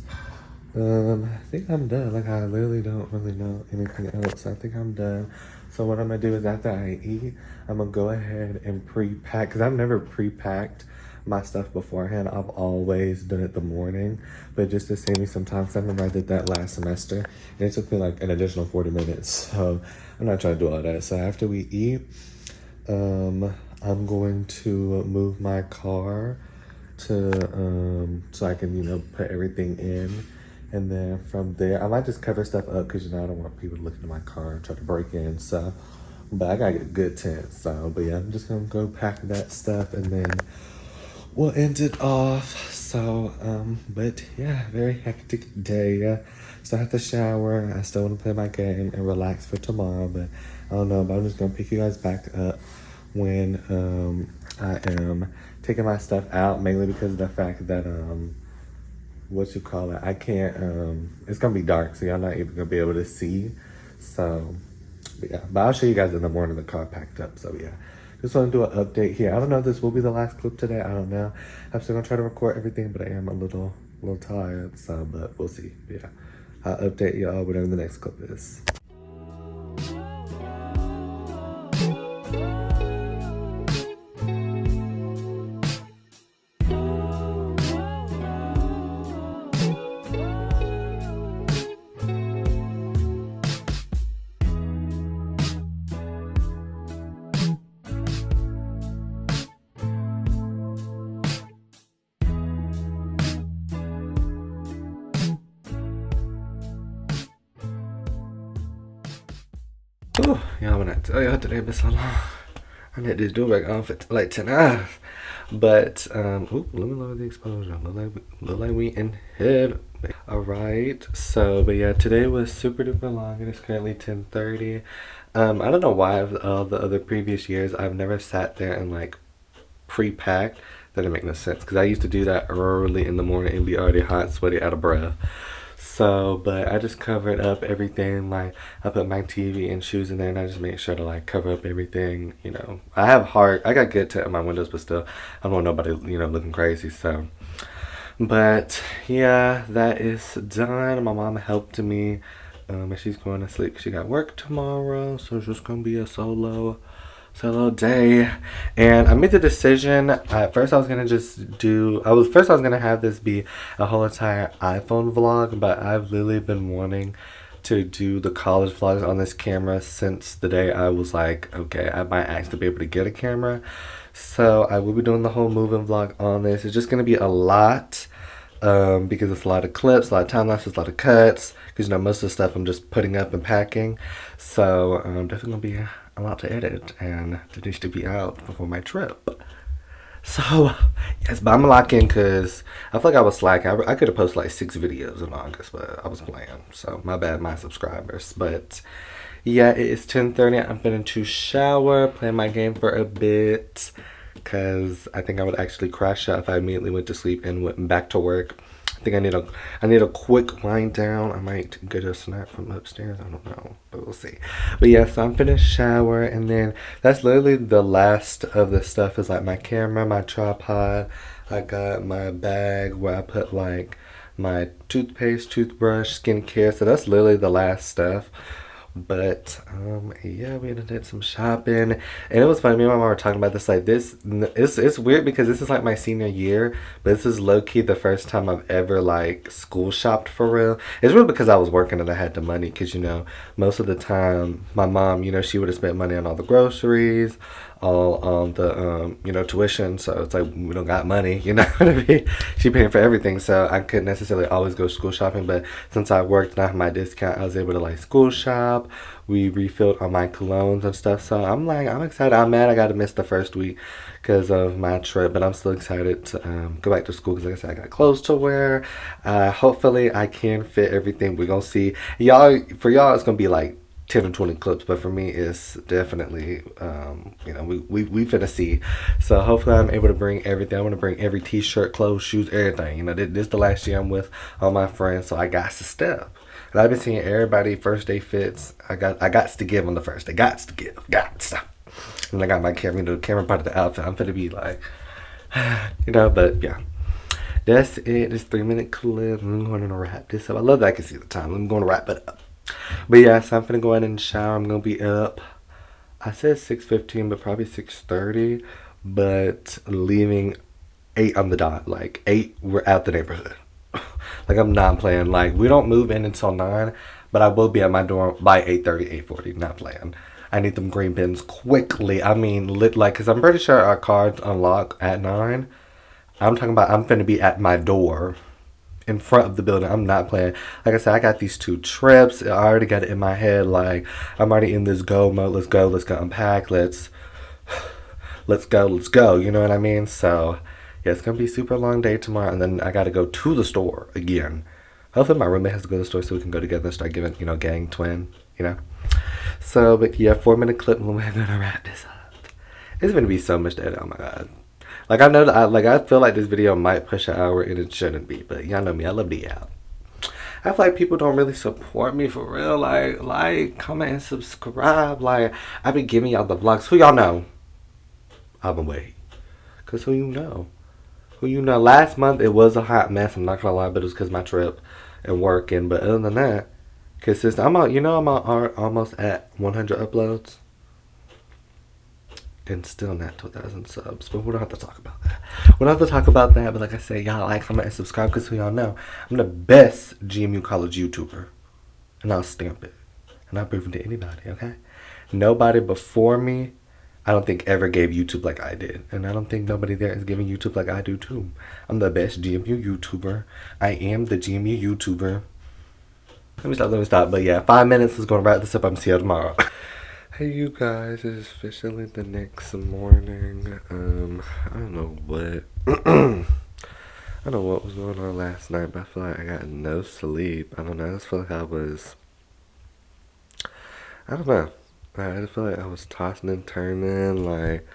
I think I'm done. Like, I literally don't really know anything else. I think I'm done. So what I'm gonna do is after I eat, I'm gonna go ahead and pre-pack, because I've never pre-packed my stuff beforehand. I've always done it the morning, but just to save me some time, because I remember I did that last semester, and it took me like an additional 40 minutes. So I'm not trying to do all that. So after we eat, I'm going to move my car to so I can, you know, put everything in. And then from there, I might just cover stuff up because, you know, I don't want people to look into my car and try to break in. So, but I gotta get a good tent. So, but yeah, I'm just gonna go pack that stuff and then we'll end it off. So, but yeah, very hectic day. Still have to shower. I still want to play my game and relax for tomorrow. But I don't know. But I'm just gonna pick you guys back up when I am taking my stuff out, mainly because of the fact that I can't, it's gonna be dark, so y'all not even gonna be able to see. So, but yeah, but I'll show you guys in the morning the car packed up. So yeah, just want to do an update here. I don't know if this will be the last clip today. I don't know. I'm still gonna try to record everything, but I am a little tired. So, but we'll see. Yeah, I'll update y'all whatever the next clip is. Oh, yeah, when I tell y'all today been so long, I need this do back on for like 10 hours. But, let me lower the exposure. Look like we in head. Alright, so, but yeah, today was super duper long. It is currently 10:30. I don't know why all the other previous years I've never sat there and like pre-packed. That didn't make no sense because I used to do that early in the morning and be already hot, sweaty, out of breath. So, but I just covered up everything. Like, I put my TV and shoes in there, and I just made sure to like cover up everything. You know, I got good tint in my windows, but still, I don't want nobody, you know, looking crazy. So, but yeah, that is done. My mom helped me, and she's going to sleep. She got work tomorrow, so it's just gonna be a solo day. And I made the decision. At first I was gonna have this be a whole entire iPhone vlog, but I've literally been wanting to do the college vlogs on this camera since the day I was like, okay, I might actually be able to get a camera. So I will be doing the whole moving vlog on this. It's just gonna be a lot, because it's a lot of clips, a lot of time lapses, a lot of cuts, because, you know, most of the stuff I'm just putting up and packing. So definitely gonna be a lot to edit, and it needs to be out before my trip. So yes, but I'm gonna lock in because I feel like I was slacking. I could have posted like 6 videos in August, but I was playing. So my bad, my subscribers. But yeah, it is 10:30. I'm finna to shower, play my game for a bit, because I think I would actually crash out if I immediately went to sleep and went back to work. I think I need a quick wind down. I might get a snack from upstairs. I don't know, but we'll see. But yeah, so I'm finna shower, and then that's literally the last of the stuff. Is like my camera, my tripod. I got my bag where I put like my toothpaste, toothbrush, skincare. So that's literally the last stuff. But yeah, we did some shopping, and it was funny. Me and my mom were talking about this. Like, this, it's weird because this is like my senior year, but this is low key the first time I've ever like school shopped for real. It's really because I was working and I had the money. Because, you know, most of the time my mom, you know, she would have spent money on all the groceries, all the tuition, so it's like we don't got money, you know what I mean? She paying for everything, so I couldn't necessarily always go school shopping, but since I worked and I have my discount, I was able to like school shop. We refilled on my colognes and stuff, so I'm excited. I'm mad I got to miss the first week because of my trip, but I'm still excited to go back to school because, like I said, I got clothes to wear. Hopefully, I can fit everything. We're gonna see, y'all. For y'all, it's gonna be like 10 or 20 clips, but for me it's definitely we finna see. So hopefully I'm able to bring everything. I want to bring every t-shirt, clothes, shoes, everything. This is the last year I'm with all my friends, so I got to step. And I've been seeing everybody first day fits. I got to give on the first day. Got to give. Got to. And I got my camera, the camera part of the outfit. I'm gonna be like but yeah. That's it. This 3-minute clip. I'm going to wrap this up. I love that I can see the time. I'm going to wrap it up. But yeah, so I'm gonna go ahead and shower. I'm gonna be up. I said 6:15, but probably 6:30. But leaving 8 on the dot. Like 8, we're out the neighborhood. Like I'm not playing. Like we don't move in until 9, but I will be at my dorm by 8:30, 8:40. Not playing. I need them green pins quickly. I mean, cause I'm pretty sure our cards unlock at 9. I'm talking about I'm gonna be at my door in front of the building. I'm not playing. Like I said, I got these 2 trips. I already got it in my head. Like I'm already in this go mode. Let's go. Let's go unpack. Let's go. Let's go. You know what I mean? So yeah, it's gonna be a super long day tomorrow, and then I gotta go to the store again. Hopefully my roommate has to go to the store so we can go together and start giving gang twin. So, but yeah, 4-minute clip. We're gonna wrap this up. It's gonna be so much to edit. Oh my god. Like I know that I feel like this video might push an hour and it shouldn't be, but y'all know me, I love the out. I feel like people don't really support me for real. Like, comment, and subscribe. Like, I've been giving y'all the vlogs. Who y'all know? I've been waiting. Cause who you know? Who you know? Last month it was a hot mess. I'm not gonna lie, but it was cause my trip and working. But other than that, consistent. Almost at 100 uploads. And still not 2,000 subs, but we don't have to talk about that. We don't have to talk about that, but like I said, y'all like, comment, and subscribe because who y'all know, I'm the best GMU college YouTuber. And I'll stamp it. And I'll prove it to anybody, okay? Nobody before me, I don't think ever gave YouTube like I did. And I don't think nobody there is giving YouTube like I do too. I'm the best GMU YouTuber. I am the GMU YouTuber. Let me stop. But yeah, 5 minutes is going to wrap this up. I'm see you tomorrow. Hey you guys, it is officially the next morning. I don't know what I don't know what was going on last night, but I feel like I got no sleep. I don't know, I just feel like I don't know. I just feel like I was tossing and turning, like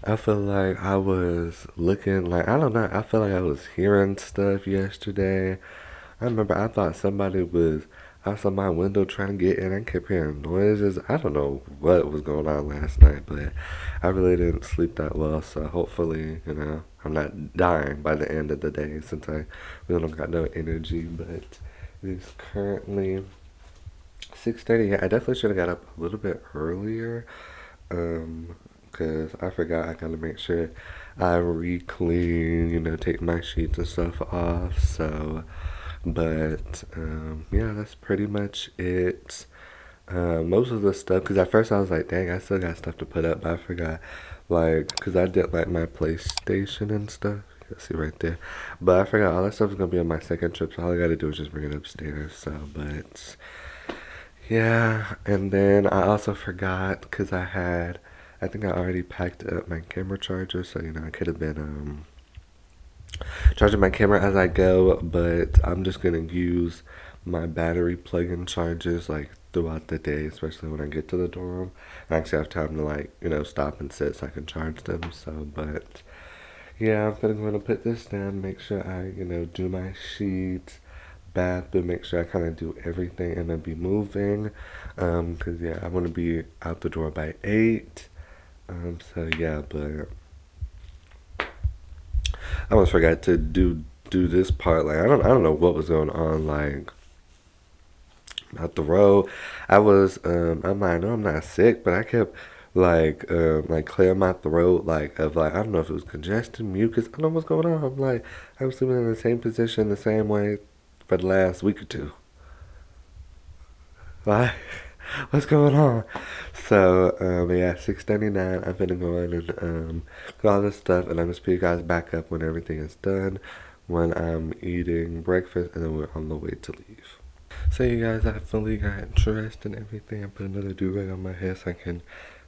I feel like I was looking like I don't know, I feel like I was hearing stuff yesterday. I remember I thought somebody was outside my window trying to get in. I kept hearing noises. I don't know what was going on last night, but I really didn't sleep that well. So hopefully, I'm not dying by the end of the day since I really don't got no energy. But it is currently 6:30. Yeah, I definitely should have got up a little bit earlier. Because I forgot I gotta make sure I re-clean, take my sheets and stuff off. So, but yeah, that's pretty much it. Most of the stuff, because at first I was like, dang, I still got stuff to put up, but I forgot, like, because I did like my PlayStation and stuff. You can see right there. But I forgot all that stuff is going to be on my second trip, so all I got to do is just bring it upstairs. So, but yeah, and then I also forgot, because I think I already packed up my camera charger, so, I could have been, charging my camera as I go, but I'm just gonna use my battery plug-in chargers like throughout the day, especially when I get to the dorm. I actually have time to stop and sit so I can charge them. So, but yeah, I'm gonna put this down, make sure I do my sheets, bathroom, make sure I kind of do everything, and then be moving. Cause yeah, I want to be out the door by 8. So yeah, but I almost forgot to do this part. Like I don't know what was going on. Like my throat, I was I'm like, no, I'm not sick, but I kept like clearing my throat, I don't know if it was congestion, mucus. I don't know what's going on. I'm like, I was sleeping in the same position the same way for the last week or two. Like What's going on? So, yeah, 6:39. I'm gonna go in and get all this stuff, and I'm gonna put you guys back up when everything is done, when I'm eating breakfast, and then we're on the way to leave. So, you guys, I fully got dressed and everything. I put another do-rag on my head so I can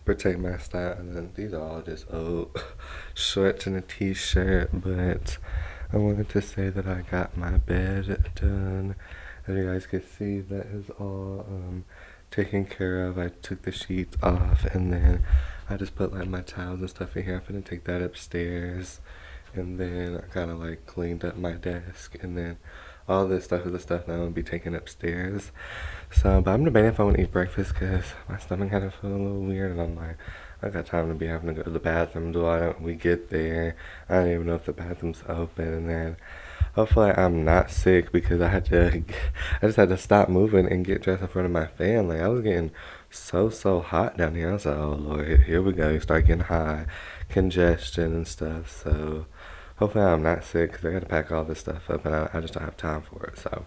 protect my style. And then these are all just old shorts and a t-shirt, but I wanted to say that I got my bed done. As you guys can see, that is all taken care of. I took the sheets off, and then I just put like my towels and stuff in here. I'm gonna take that upstairs, and then I kind of like cleaned up my desk, and then all this stuff is the stuff that I'm gonna be taking upstairs. So, but I'm debating if I want to eat breakfast because my stomach kind of feels a little weird, and I'm like, I got time to be having to go to the bathroom. We get there? I don't even know if the bathroom's open, and then hopefully I'm not sick because I just had to stop moving and get dressed in front of my fan. Like I was getting so hot down here. I was like, oh Lord, here we go. You start getting high, congestion and stuff. So hopefully I'm not sick because I got to pack all this stuff up, and I just don't have time for it. So.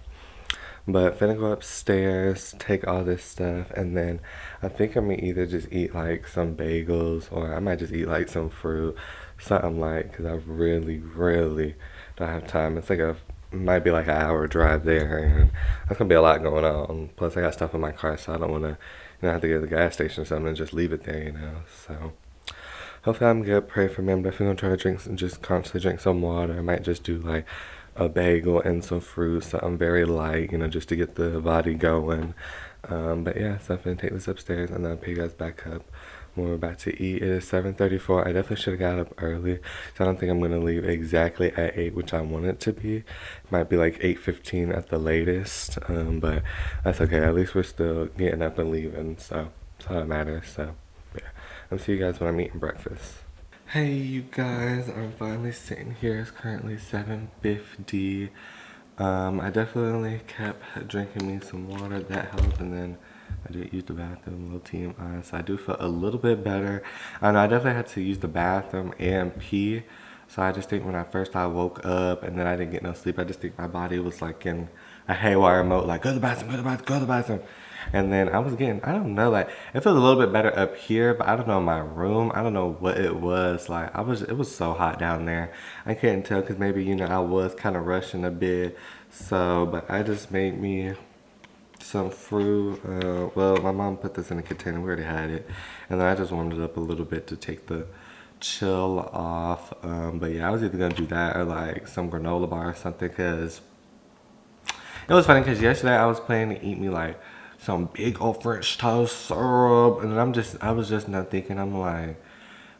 But finna go upstairs, take all this stuff, and then I think I'm gonna either just eat like some bagels, or I might just eat like some fruit, something like, because I really don't have time. It's like might be like an hour drive there, and that's gonna be a lot going on. Plus I got stuff in my car, so I don't wanna, have to go to the gas station or something and just leave it there, so. Hopefully I'm good. Pray for me. I'm definitely gonna try to just constantly drink some water. I might just do like a bagel and some fruit, something very light, just to get the body going. But yeah, so I'm gonna take this upstairs, and then I'll pick you guys back up when we're about to eat. It is 7:34. I definitely should have got up early, so I don't think I'm gonna leave exactly at 8, which I want it to be. It might be like 8:15 at the latest, but that's okay. At least we're still getting up and leaving, so that's all that matters. So yeah, I'll see you guys when I'm eating breakfast. Hey you guys, I'm finally sitting here. It's currently 7:50. I definitely kept drinking me some water. That helped, and then I did use the bathroom, a little TMI, so I do feel a little bit better. I know I definitely had to use the bathroom and pee, so I just think when I woke up and then I didn't get no sleep, I just think my body was like in a haywire mode, like go to the bathroom, go to the bathroom, go to the bathroom. And then I was getting, I don't know, like it feels a little bit better up here, but I don't know, my room, I don't know what it was. Like it was so hot down there. I couldn't tell because maybe, I was kind of rushing a bit. So, but I just made me some fruit. Well, my mom put this in a container. We already had it. And then I just warmed it up a little bit to take the chill off. But yeah, I was either going to do that or like some granola bar or something, because it was funny because yesterday I was planning to eat me like some big old French toast syrup, and I was just not thinking. I'm like,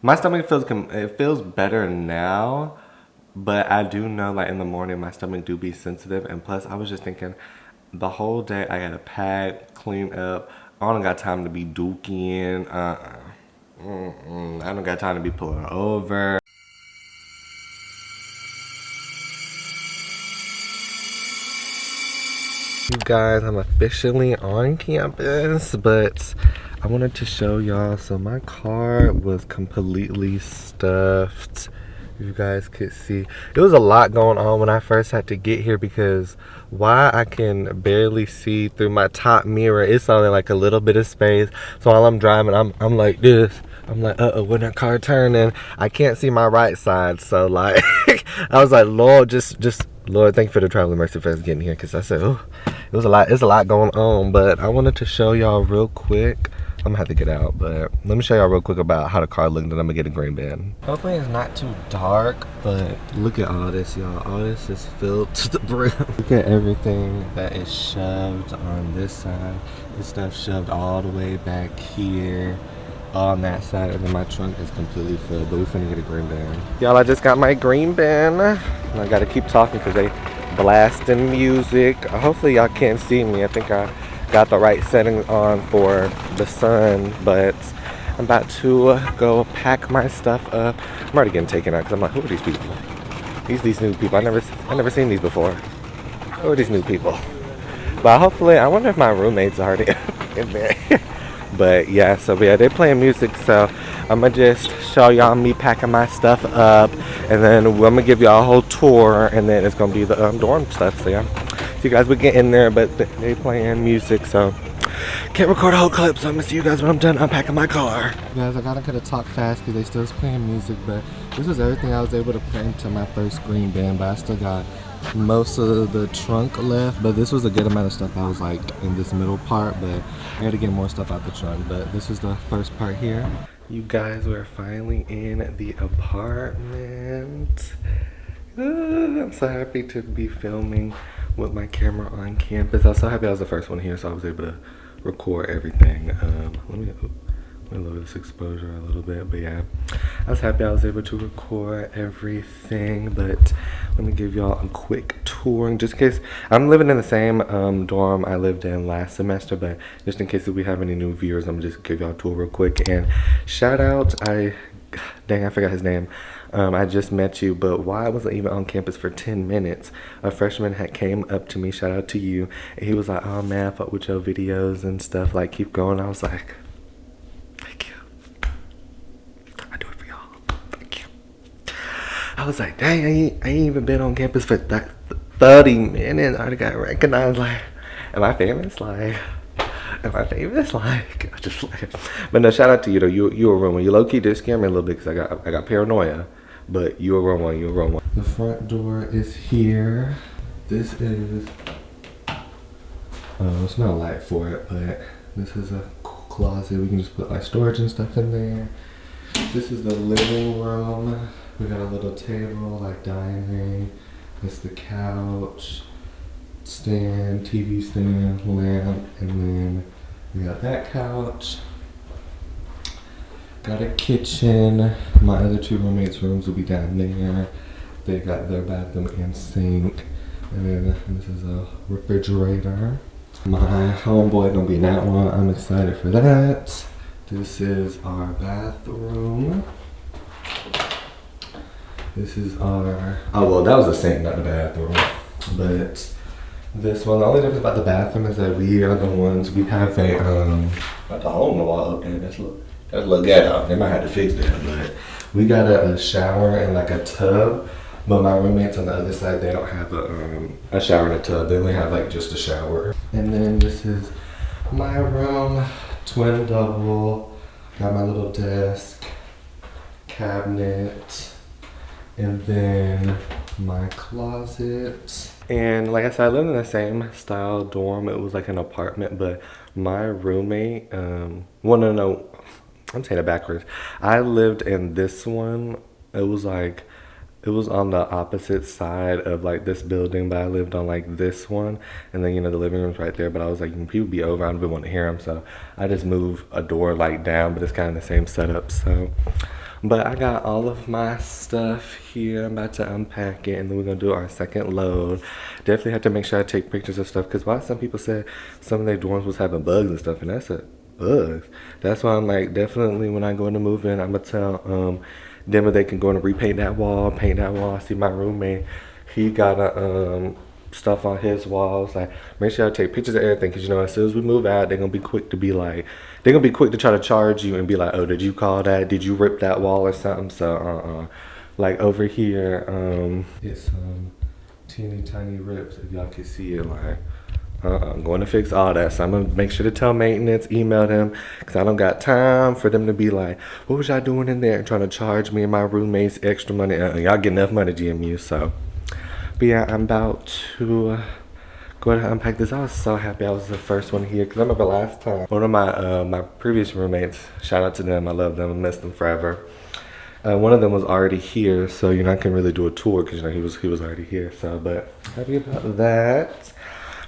my stomach feels better now, but I do know like in the morning my stomach do be sensitive, and plus I was just thinking the whole day I gotta pack, clean up. I don't got time to be duking. I don't got time to be pulling over. You guys, I'm officially on campus, but I wanted to show y'all. So my car was completely stuffed. You guys could see it was a lot going on when I first had to get here, because why I can barely see through my top mirror. It's only like a little bit of space, so while I'm driving I'm like this. I'm like, when that car turning, I can't see my right side. So like I was like, Lord, just Lord, thank you for the traveling mercy for us getting here, because I said, oh, it's a lot going on. But I wanted to show y'all real quick. I'm gonna have to get out, but let me show y'all real quick about how the car looked, and I'm gonna get a green bin. Hopefully it's not too dark, but look at all this, y'all. All this is filled to the brim. Look at everything that is shoved on this side. This stuff shoved all the way back here on that side, and then my trunk is completely filled, but we're finna get a green bin. Y'all, I just got my green bin. I gotta keep talking because they blasting music. Hopefully y'all can't see me. I think I got the right setting on for the sun, but I'm about to go pack my stuff up. I'm already getting taken out because I'm like, who are these people? These new people. I never seen these before. Who are these new people? But hopefully, I wonder if my roommate's already in there. But yeah, so yeah, they're playing music, so I'm gonna just show y'all me packing my stuff up, and then I'm gonna give y'all a whole tour, and then it's gonna be the dorm stuff. So yeah, so you guys would get in there, but they playing music, so can't record a whole clip, so I'm gonna see you guys when I'm done unpacking my car. Guys, I gotta talk fast because they still playing music, but this was everything I was able to put into my first green bin, but I still got most of the trunk left, but this was a good amount of stuff. I was like in this middle part, but I gotta get more stuff out the trunk, but this is the first part here. You guys, we're finally in the apartment. I'm so happy to be filming with my camera on campus. I was so happy I was the first one here, so I was able to record everything. Let me lower this exposure a little bit, but yeah, I was happy I was able to record everything. But let me give y'all a quick tour, just in case. I'm living in the same dorm I lived in last semester, but just in case if we have any new viewers, I'm just give y'all a tour real quick. And shout out, dang, I forgot his name. I just met you, but while I wasn't even on campus for 10 minutes, a freshman had came up to me, shout out to you, and he was like, oh man, I fuck with your videos and stuff, like keep going. I was like, thank you. I do it for y'all. Thank you. I was like, dang, I ain't even been on campus for 30 minutes. I already got recognized. Like, am I famous? Like, am I famous? Like, I just like, but no, shout out to you though. You a real one. You low key did scare me a little bit because I got paranoia. But you a real one. You a real one. The front door is here. This is it's not a light for it, but this is a closet. We can just put like storage and stuff in there. This is the living room. We got a little table, like dining. This is the couch, stand, TV stand, lamp, and then we got that couch. Got a kitchen. My other two roommates' rooms will be down there. They got their bathroom and sink. And then this is a refrigerator. My homeboy gonna be in that one. I'm excited for that. This is our bathroom. This is our, oh well, that was the sink, not the bathroom. But this one, the only difference about the bathroom is that we are the ones, we have a, got the hole in the wall up there. That's a little ghetto. They might have to fix that, but we got a shower and like a tub. But my roommates on the other side, they don't have a shower and a tub. They only have like just a shower. And then this is my room, twin double. Got my little desk, cabinet, and then my closet. And like I said, I lived in the same style dorm. It was like an apartment, but my roommate, well, no, I'm saying it backwards. I lived in this one. It was on the opposite side of like this building, but I lived on like this one. And then, you know, the living room's right there, but I was like, people be over, I don't want to hear them. So I just moved a door like down, but it's kind of the same setup. So, but I got all of my stuff here. I'm about to unpack it, and then we're gonna do our second load. Definitely have to make sure I take pictures of stuff, because why some people said some of their dorms was having bugs and stuff, and that's it, bugs. That's why I'm like, definitely when I go in to move in, I'm gonna tell them if they can go and repaint that wall, paint that wall. I see my roommate, he got a stuff on his walls. Like, make sure I take pictures of everything, because you know, as soon as we move out, they're gonna be quick to be like, they're gonna be quick to try to charge you and be like, oh, did you call that? Did you rip that wall or something? So like over here, it's teeny tiny rips, if y'all can see it. Like, I'm going to fix all that. So I'm gonna make sure to tell maintenance, email them, because I don't got time for them to be like, what was y'all doing in there, and trying to charge me and my roommates extra money. Y'all get enough money, GMU. So, but yeah, I'm about to go ahead and unpack this. I was so happy I was the first one here, because I remember last time, one of my my previous roommates, shout out to them, I love them, I miss them forever. One of them was already here, so you know, I can really do a tour, because you know, he was already here. So, but happy about that.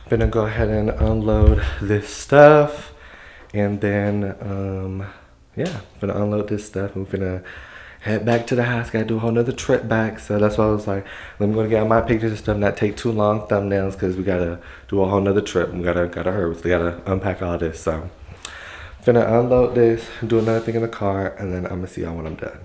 Gonna go ahead and unload this stuff, and then yeah, gonna unload this stuff, and we're gonna head back to the house. Gotta do a whole nother trip back, so that's why I was like, let me go get all my pictures and stuff, not take too long thumbnails, because we gotta do a whole nother trip. We gotta hurry, so we gotta unpack all this. So finna unload this, do another thing in the car, and then I'm gonna see y'all when I'm done.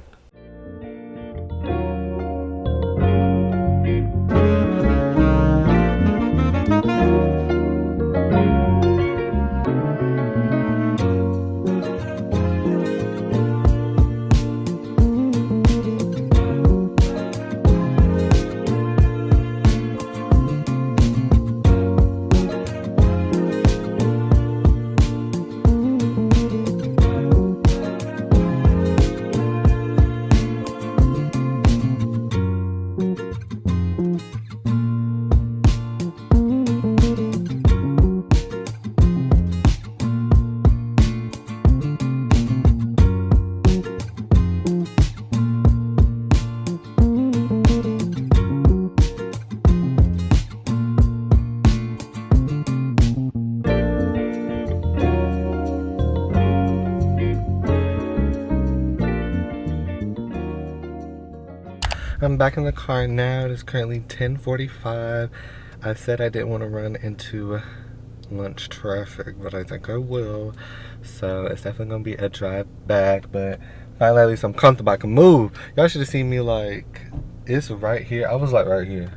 I'm back in the car now. It is currently 10:45. I said I didn't want to run into lunch traffic, but I think I will. So it's definitely gonna be a drive back, but finally at least I'm comfortable. I can move. Y'all should have seen me, like, it's right here. I was like right here.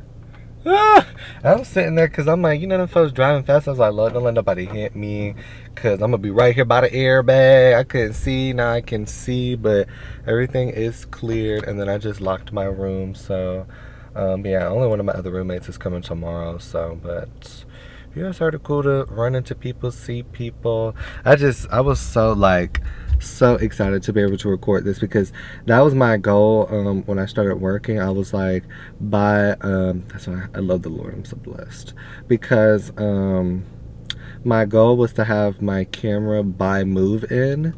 Ah! I'm sitting there because I'm like, you know, them folks driving fast. I was like, Lord, don't let nobody hit me because I'm gonna be right here by the airbag. I couldn't see, now I can see, but everything is cleared. And then I just locked my room. So yeah, only one of my other roommates is coming tomorrow. So, but yeah, it's sort of cool to run into people, see people. I was so, like, so excited to be able to record this because that was my goal when I started working. I was like, that's why I love the Lord. I'm so blessed because my goal was to have my camera by move-in,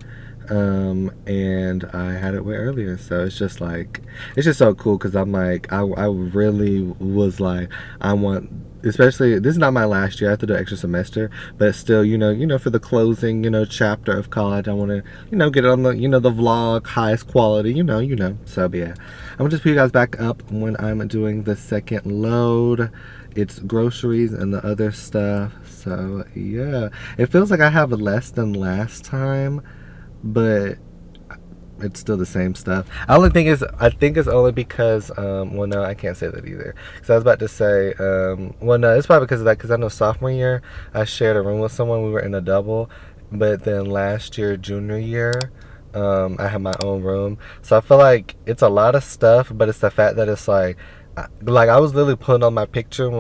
and I had it way earlier. So it's just like, it's just so cool because I'm like, I really was like, I want, especially, this is not my last year. I have to do an extra semester, but still, you know, for the closing, chapter of college, I want to, get it on the, the vlog, highest quality, you know. So, but yeah, I'm gonna just put you guys back up when I'm doing the second load. It's groceries and the other stuff. So yeah, it feels like I have less than last time, but it's still the same stuff. I think it's only because, well, no, I can't say that either. Because I was about to say, well, no, it's probably because of that. Because I know sophomore year, I shared a room with someone. We were in a double. But then last year, junior year, I had my own room. So I feel like it's a lot of stuff, but it's the fact that it's like I was literally putting on my picture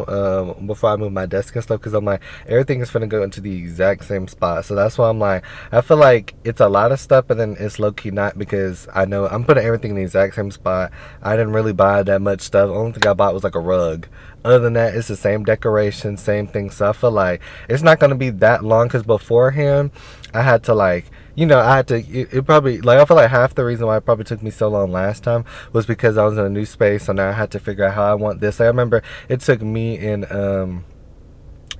before I moved my desk and stuff because I'm like, everything is finna go into the exact same spot. So that's why I'm like, I feel like it's a lot of stuff, but then it's low-key not because I know I'm putting everything in the exact same spot. I didn't really buy that much stuff. The only thing I bought was like a rug. Other than that, it's the same decoration, same thing. So I feel like it's not gonna be that long because beforehand I had to, like, it probably, like, I feel like half the reason why it probably took me so long last time was because I was in a new space. So now I had to figure out how I want this. Like, I remember it took me and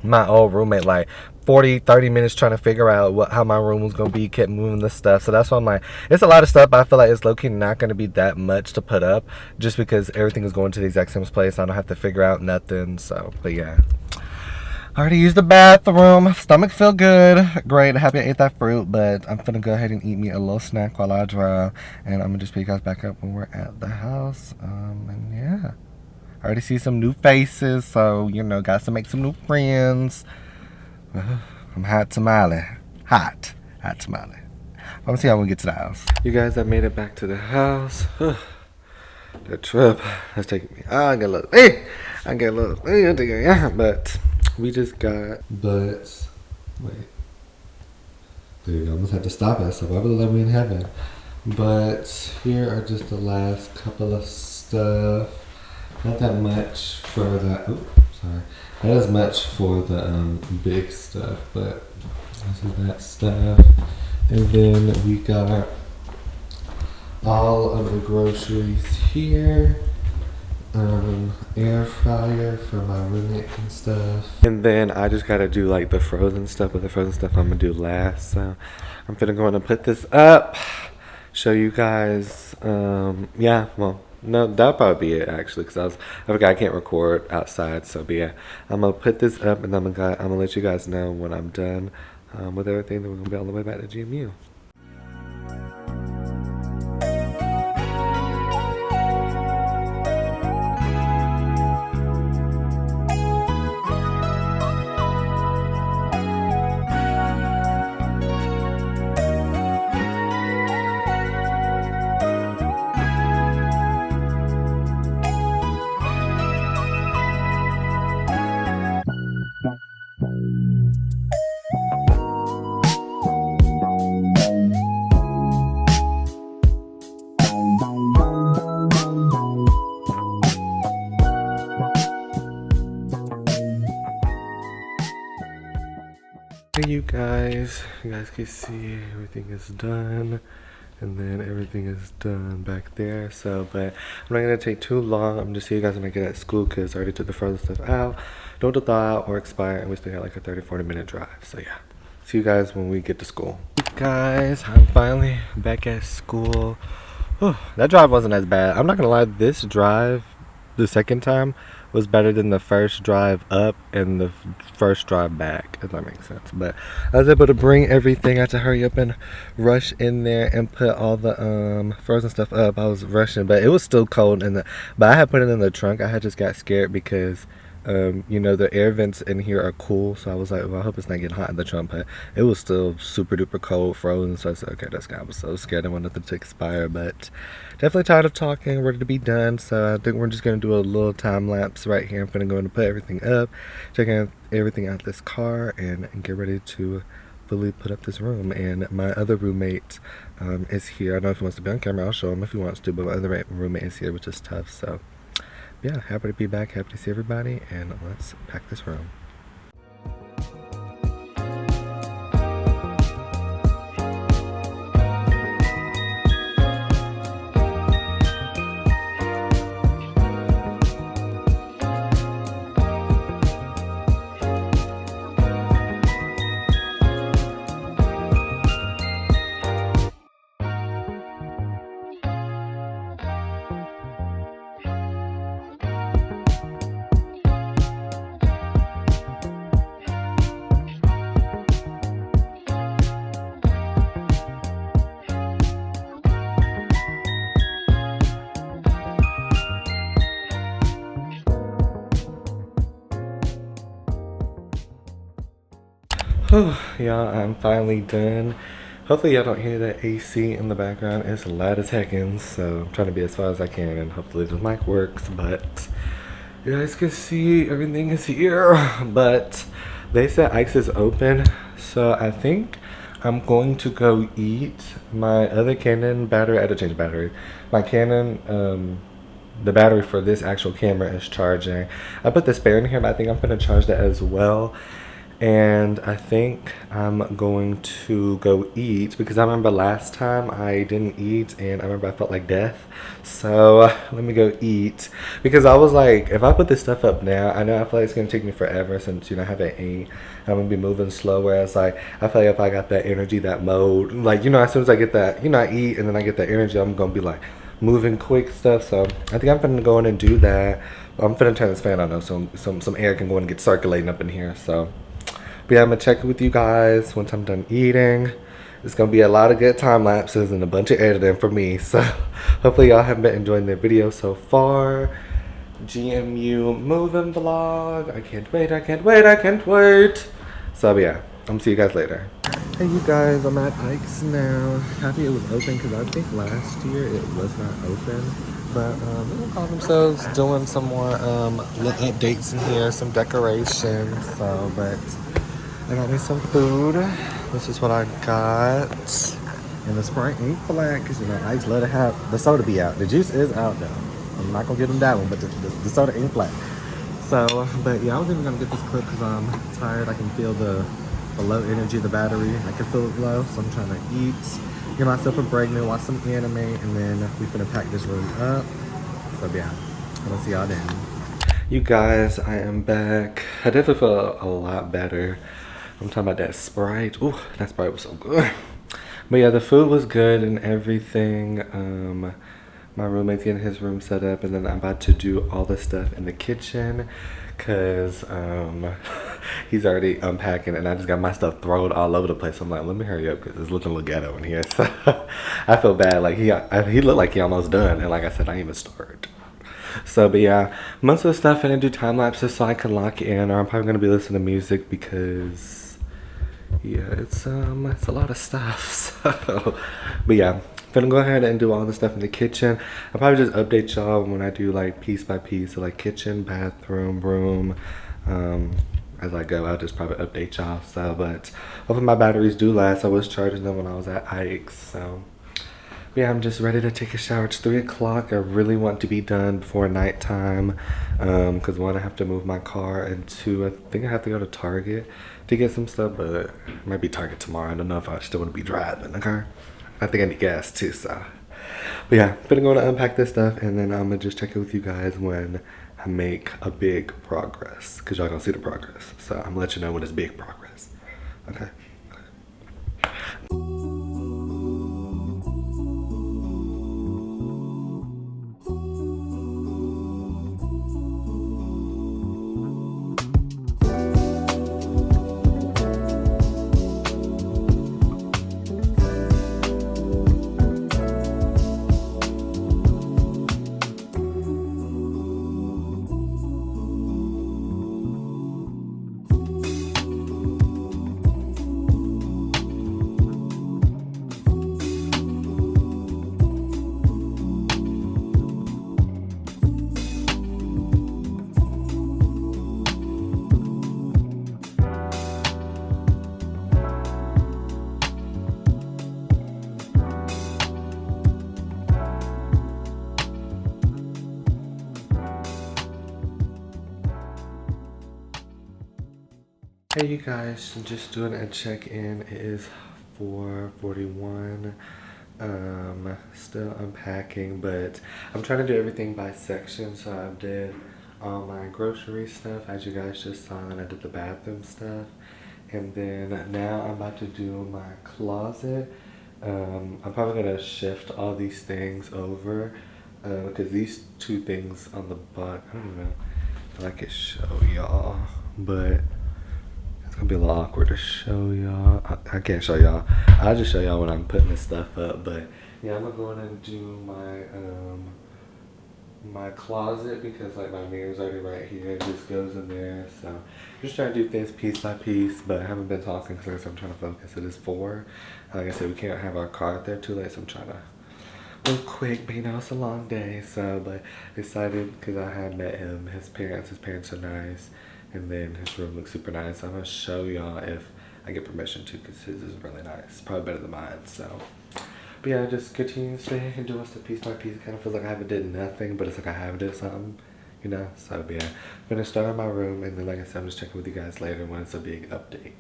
my old roommate like 30 minutes trying to figure out how my room was gonna be. Kept moving the stuff. So that's why I'm like, it's a lot of stuff, but I feel like it's low-key not gonna be that much to put up just because everything is going to the exact same place. I don't have to figure out nothing. So, but yeah, I already used the bathroom. Stomach feel good. Great. Happy I ate that fruit, but I'm gonna go ahead and eat me a little snack while I drive, and I'm gonna just pick you guys back up when we're at the house. And yeah, I already see some new faces, so got to make some new friends. I'm hot tamale. Hot tamale. I'm gonna see how we get to the house. You guys, I made it back to the house. The trip has taken me. I get a little. But we just got. But wait. There you go. I almost had to stop it. So why would it let me in heaven? But here are just the last couple of stuff. Not that much for that. Oh, sorry. Not as much for the big stuff, but this is that stuff. And then we got all of the groceries here. Air fryer for my roommate and stuff. And then I just gotta do like the frozen stuff, but the frozen stuff I'm gonna do last. So I'm finna go and put this up, show you guys. Yeah, well, no, that'll probably be it actually, because I forgot I can't record outside. So, but yeah, I'm gonna put this up and I'm gonna let you guys know when I'm done with everything. Then we're gonna be all the way back to GMU. Hey you guys can see everything is done, and then everything is done back there. So, but I'm not gonna take too long. I'm just see you guys when I get at school because I already took the frozen stuff out. Don't thaw out or expire, and we still got like a 30-40 minute drive. So yeah, see you guys when we get to school. Guys, I'm finally back at school. That drive wasn't as bad. I'm not gonna lie, this drive, the second time, was better than the first drive up and the first drive back, if that makes sense. But I was able to bring everything. I had to hurry up and rush in there and put all the frozen stuff up. I was rushing, but it was still cold but I had put it in the trunk. I had just got scared because you know, the air vents in here are cool, so I was like, well, I hope it's not getting hot in the trunk. But it was still super duper cold, frozen, so I said, okay, that's good. I was so scared I wanted it to expire, but definitely tired of talking, ready to be done. So I think we're just gonna do a little time lapse right here. I'm gonna go and put everything up, checking everything out this car, and get ready to fully put up this room. And my other roommate is here. I don't know if he wants to be on camera. I'll show him if he wants to, but my other roommate is here, which is tough. So yeah, happy to be back, happy to see everybody, and let's pack this room. Y'all, I'm finally done. Hopefully y'all don't hear that AC in the background. It's loud as heckins, so I'm trying to be as far as I can, and hopefully the mic works. But you guys can see everything is here. But they said Ike's is open, so I think I'm going to go eat. My other Canon battery, I had to change the battery. My Canon, the battery for this actual camera is charging. I put the spare in here, but I think I'm gonna charge that as well. And I think I'm going to go eat, because I remember last time I didn't eat and I remember I felt like death. So let me go eat, because I was like, if I put this stuff up now, I know I feel like it's gonna take me forever, since, you know, I haven't ate. I'm gonna be moving slow, whereas like I feel like if I got that energy, that mode, like, you know, as soon as I get that, you know, I eat and then I get that energy, I'm gonna be like moving quick stuff. So I think I'm gonna go in and do that. I'm gonna turn this fan on though, so some air can go in and get circulating up in here. So but yeah, I'm gonna check it with you guys once I'm done eating. It's gonna be a lot of good time lapses and a bunch of editing for me. So hopefully y'all have been enjoying the video so far. GMU moving vlog. I can't wait, I can't wait, I can't wait. So yeah, I'm gonna see you guys later. Hey you guys, I'm at Ike's now. Happy it was open, because I think last year it was not open. But they will call themselves doing some more little updates in here, some decorations. So, but I got me some food. This is what I got. And the Sprite ain't flat, because, you know, I just let it have the soda be out. The juice is out though. I'm not gonna give them that one, but the soda ain't flat. So, but yeah, I was even gonna get this clip because I'm tired. I can feel the low energy of the battery. I can feel it low, so I'm trying to eat, get myself a break, and watch some anime, and then we're gonna pack this room up. So yeah, I'll see y'all then. You guys, I am back. I definitely feel a lot better. I'm talking about that Sprite. Ooh, that Sprite was so good. But yeah, the food was good and everything. My roommate's getting his room set up, and then I'm about to do all the stuff in the kitchen, because he's already unpacking, and I just got my stuff thrown all over the place. I'm like, let me hurry up, because it's looking a little ghetto in here. So I feel bad. Like he looked like he almost done, and like I said, I ain't even started. So, but yeah, most of the stuff I'm gonna do time lapses so I can lock in, or I'm probably gonna be listening to music, because yeah, it's a lot of stuff. So, but yeah, I'm gonna go ahead and do all the stuff in the kitchen. I'll probably just update y'all when I do like piece by piece, so like kitchen, bathroom, room. As I go, I'll just probably update y'all. So, but hopefully my batteries do last. I was charging them when I was at Ike's. So yeah, I'm just ready to take a shower. It's 3 o'clock. I really want to be done before nighttime, because one, I have to move my car, and two, I think I have to go to Target to get some stuff, but it might be Target tomorrow. I don't know if I still want to be driving the car. I think I need gas too, so. But yeah, I'm gonna go to unpack this stuff, and then I'm gonna just check it with you guys when I make a big progress, because y'all gonna see the progress. So I'm gonna let you know when it's big progress. Okay. Hey you guys, just doing a check-in. It is 4:41. Still unpacking, but I'm trying to do everything by section. So I did all my grocery stuff, as you guys just saw, and I did the bathroom stuff. And then now I'm about to do my closet. I'm probably gonna shift all these things over because these two things on the bottom, I don't even know if I can show y'all, but it's gonna be a little awkward to show y'all. I can't show y'all. I'll just show y'all when I'm putting this stuff up. But yeah, I'm gonna go in and do my closet because like my mirror's already right here. It just goes in there. So just trying to do things piece by piece. But I haven't been talking because I'm trying to focus. It is 4. Like I said, we can't have our car out there too late. So I'm trying to real quick, but you know, it's a long day. So, but excited because I had met him. His parents are nice. And then his room looks super nice. I'm gonna show y'all if I get permission to, because his is really nice. Probably better than mine, so. But yeah, just continuously and doing stuff piece by piece. It kind of feels like I haven't did nothing, but it's like I have did something, you know? So yeah, I'm gonna start in my room, and then like I said, I'm just checking with you guys later when it's a big update.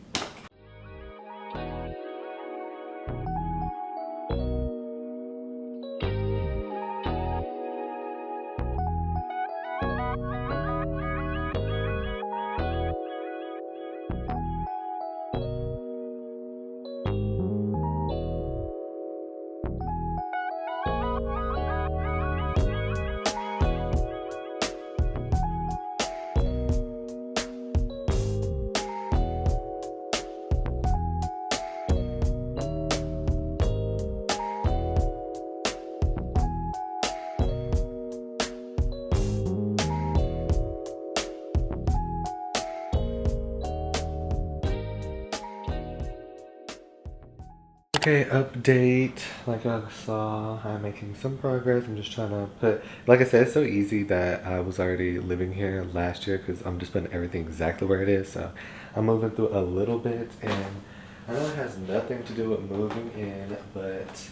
Okay, update. Like I saw, I'm making some progress. I'm just trying to put, like I said, it's so easy that I was already living here last year because I'm just putting everything exactly where it is. So I'm moving through a little bit, and I know it has nothing to do with moving in, but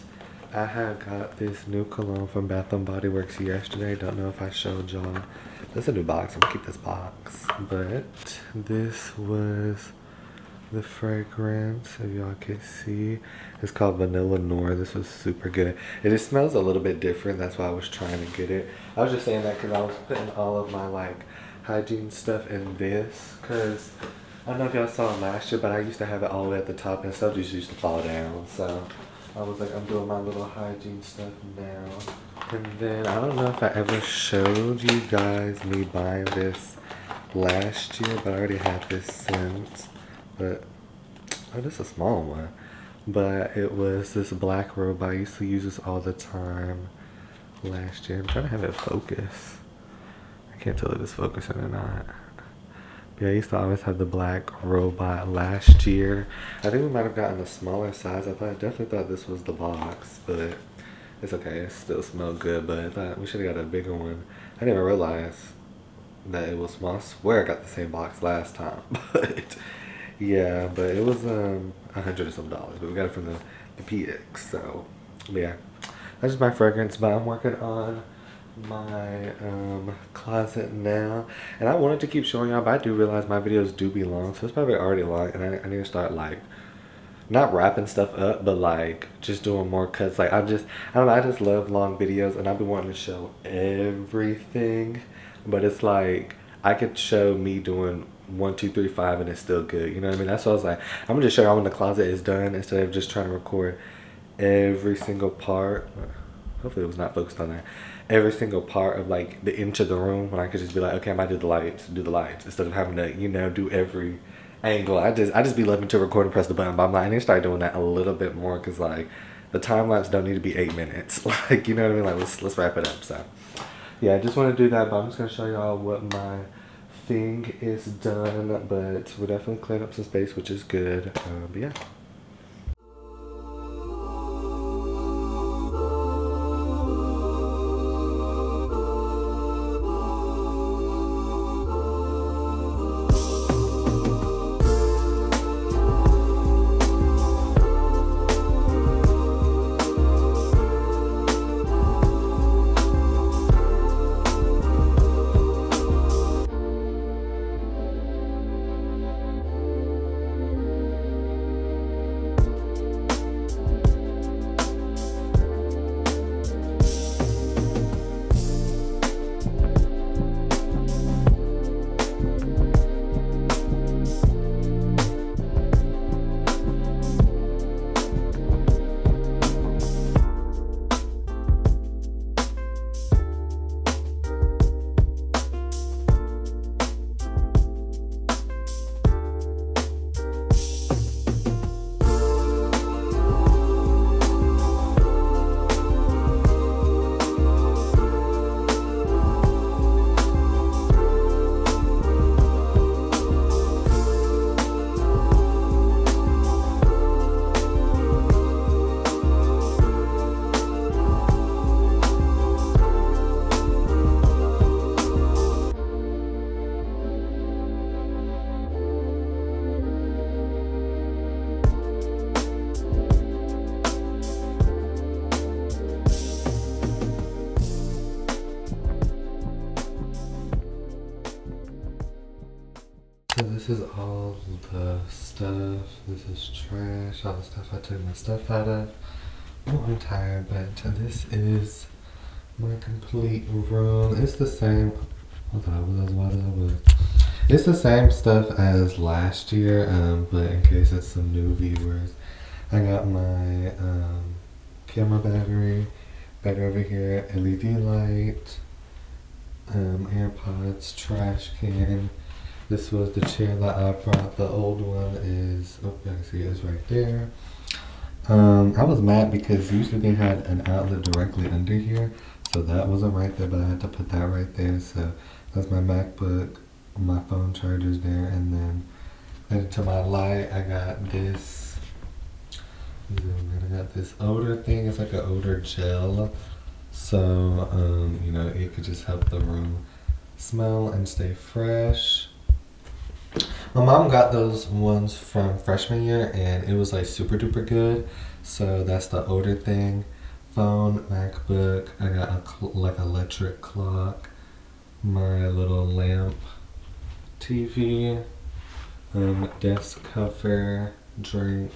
I had got this new cologne from Bath and Body Works yesterday. Don't know if I showed y'all. This is a new box. I'm gonna keep this box, but this was the fragrance, if y'all can see. It's called Vanilla Noir. This was super good. It just smells a little bit different. That's why I was trying to get it. I was just saying that because I was putting all of my like hygiene stuff in this, because I don't know if y'all saw it last year, but I used to have it all the way at the top and stuff just used to fall down. So I was like, I'm doing my little hygiene stuff now. And then I don't know if I ever showed you guys me buying this last year, but I already had this since. But oh, this is a small one. But it was this black robe. I used to use this all the time last year. I'm trying to have it focus. I can't tell if it's focusing or not. But yeah, I used to always have the black robot last year. I think we might have gotten a smaller size. I definitely thought this was the box, but it's okay. It still smelled good, but I thought we should have got a bigger one. I didn't even realize that it was small. I swear I got the same box last time, but yeah, but it was $100 or some, but we got it from the PX. So yeah, that's just my fragrance. But I'm working on my closet now, and I wanted to keep showing y'all, but I do realize my videos do be long, so it's probably already long, and I need to start like not wrapping stuff up, but like just doing more cuts. Like I don't know, I just love long videos, and I've been wanting to show everything, but it's like I could show me doing 1, 2, 3, 5, and it's still good. You know what I mean? That's why I was like, I'm gonna just show y'all when the closet is done instead of just trying to record every single part. Hopefully it was not focused on that. Every single part of like the inch of the room, when I could just be like, okay, I might do the lights, instead of having to, you know, do every angle. I just be loving to record and press the button, but I'm like, I need to start doing that a little bit more, because like the time lapse don't need to be 8 minutes. Like, you know what I mean? Like let's wrap it up. So yeah, I just want to do that, but I'm just gonna show y'all what my thing is done, but we're definitely clearing up some space, which is good. But yeah. is all the stuff. This is trash. All the stuff I took my stuff out of. Oh, I'm tired, but this is my complete room. It's the same. I thought I was as wide as I was. It's the same stuff as last year, but in case it's some new viewers, I got my camera battery over here, LED light, AirPods, trash can. This was the chair that I brought. The old one is, oh, you can see it is right there. I was mad because usually they had an outlet directly under here, so that wasn't right there, but I had to put that right there. So that's my MacBook, my phone charger's there, and then to my light, I got this. I got this odor thing. It's like an odor gel, so you know, it could just help the room smell and stay fresh. My mom got those ones from freshman year and it was like super duper good. So that's the odor thing. Phone, MacBook, I got a like electric clock, my little lamp, TV, desk cover, drink,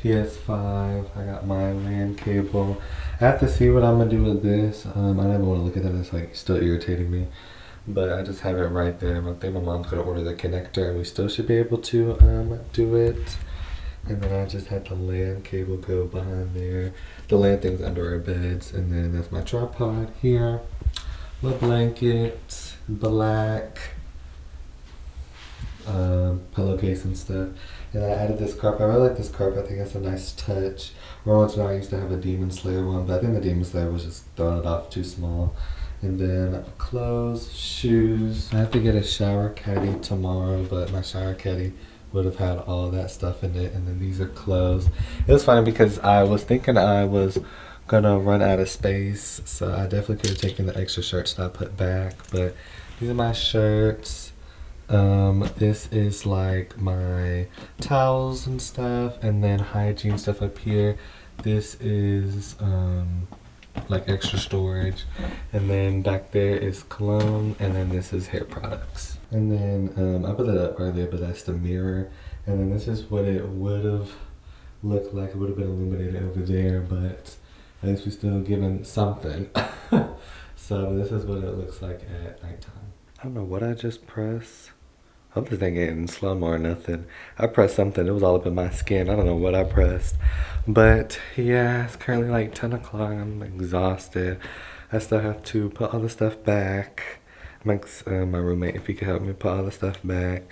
PS5, I got my LAN cable. I have to see what I'm gonna do with this. I don't even want to look at that, it's like still irritating me. But I just have it right there. I think my mom's gonna order the connector and we still should be able to do it. And then I just had the LAN cable go behind there. The LAN thing's under our beds. And then that's my tripod here. My blanket, black, pillowcase and stuff. And I added this carpet. I really like this carpet. I think it's a nice touch. Or once in a while I used to have a Demon Slayer one, but I think the Demon Slayer was just throwing it off too small. And then clothes, shoes. I have to get a shower caddy tomorrow, but my shower caddy would have had all that stuff in it. And then these are clothes. It was funny because I was thinking I was gonna run out of space, so I definitely could have taken the extra shirts that I put back. But these are my shirts. This is like my towels and stuff, and then hygiene stuff up here. This is like extra storage, and then back there is cologne, and then this is hair products. And then I put that up earlier, but that's the mirror. And then this is what it would have looked like. It would have been illuminated over there, but at least we're still given something. So this is what it looks like at nighttime. I don't know what I just pressed. I hope this ain't getting slow-mo or nothing. I pressed something, it was all up in my skin. I don't know what I pressed. But yeah, it's currently like 10 o'clock. I'm exhausted. I still have to put all the stuff back. I'm my roommate, if he could help me put all the stuff back.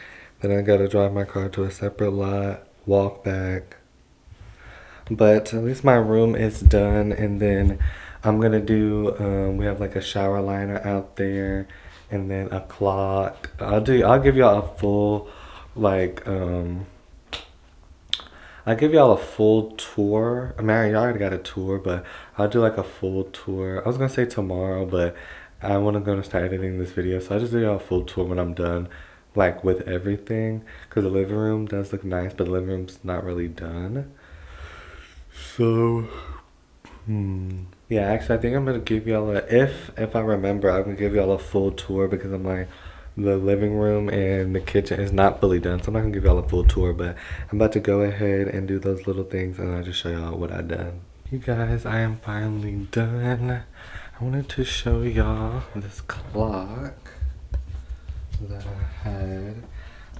Then I gotta drive my car to a separate lot, walk back. But at least my room is done, and then I'm gonna do, we have like a shower liner out there, and then a clock. I'll give y'all a full, like, I'll give y'all a full tour. I mean, y'all already got a tour, but I'll do like a full tour. I was gonna say tomorrow, but I wanna go and start editing this video, so I'll just do y'all a full tour when I'm done, like with everything. Cause the living room does look nice, but the living room's not really done. So, yeah, actually, I think I'm gonna give y'all if I remember, I'm gonna give y'all a full tour because I'm like, the living room and the kitchen is not fully done, so I'm not gonna give y'all a full tour, but I'm about to go ahead and do those little things, and I'll just show y'all what I done. You guys, I am finally done. I wanted to show y'all this clock that I had.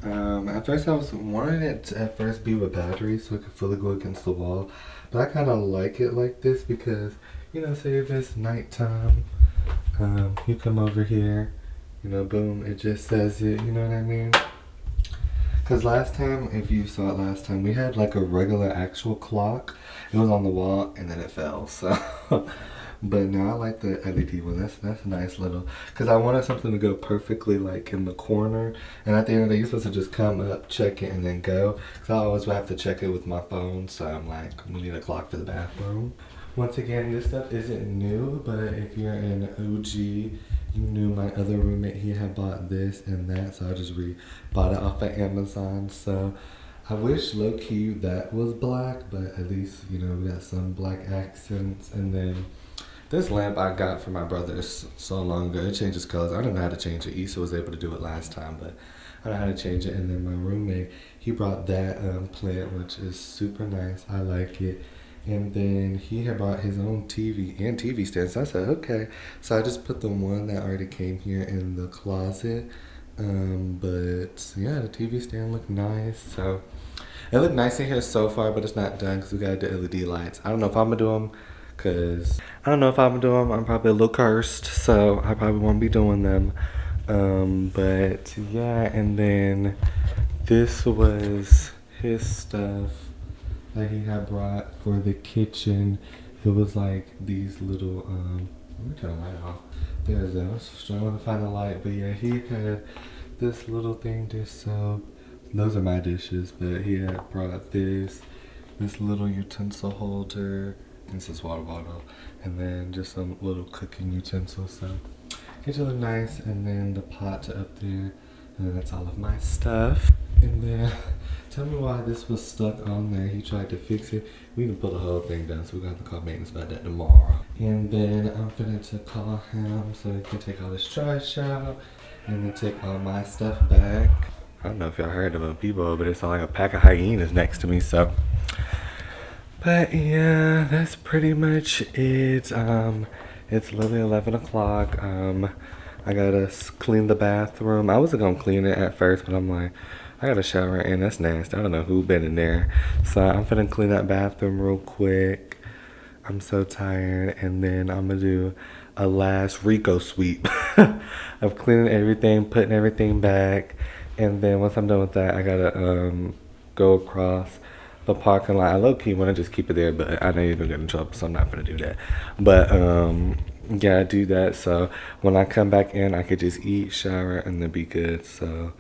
At first I was wanting it to at first be with batteries so it could fully go against the wall, but I kind of like it like this because, you know, say if it's nighttime, you come over here, you know, boom, it just says it, you know what I mean? Because last time, if you saw it last time, we had like a regular actual clock. It was on the wall and then it fell, so. But now I like the LED one. That's a nice little, because I wanted something to go perfectly like in the corner, and at the end of the day you're supposed to just come up, check it, and then go, because I always have to check it with my phone, so I'm like, we need a clock for the bathroom. Once again, this stuff isn't new, but if you're an OG, you knew my other roommate, he had bought this and that, so I just bought it off of Amazon. So I wish low-key that was black, but at least, you know, we got some black accents. And then this lamp I got from my brother so long ago. It changes colors. I don't know how to change it. Issa was able to do it last time, but I know how to change it. And then my roommate, he brought that plant, which is super nice. I like it. And then he had brought his own TV and TV stand. So I said, okay. So I just put the one that already came here in the closet. But yeah, the TV stand looked nice. So it looked nice in here so far, but it's not done because we got the LED lights. I don't know if I'm gonna do them because I'm probably a little cursed, so I probably won't be doing them. But yeah, and then this was his stuff that he had brought for the kitchen. It was like these little let me turn the light off. There's that. I was struggling to find the light, but yeah, he had this little thing to soap. Those are my dishes, but he had brought this little utensil holder. This is water bottle, and then just some little cooking utensils. So kitchen look nice, and then the pots are up there, and then that's all of my stuff. And then tell me why this was stuck on there. He tried to fix it. We need to put the whole thing down, so we're gonna have to call maintenance about that tomorrow. And then I'm finna to call him so he can take all his trash out, and then take all my stuff back. I don't know if y'all heard of people, but it's like a pack of hyenas next to me, so. But yeah, that's pretty much it. It's literally 11 o'clock. I gotta clean the bathroom. I wasn't gonna clean it at first, but I'm like, I gotta shower and that's nasty. I don't know who been in there. So I'm finna clean that bathroom real quick. I'm so tired. And then I'm gonna do a last Rico sweep of cleaning everything, putting everything back. And then once I'm done with that, I gotta go across the parking lot. I low-key want to just keep it there, but I know you're gonna get in trouble, so I'm not gonna do that. But yeah, I do that, so when I come back in, I could just eat, shower, and then be good. So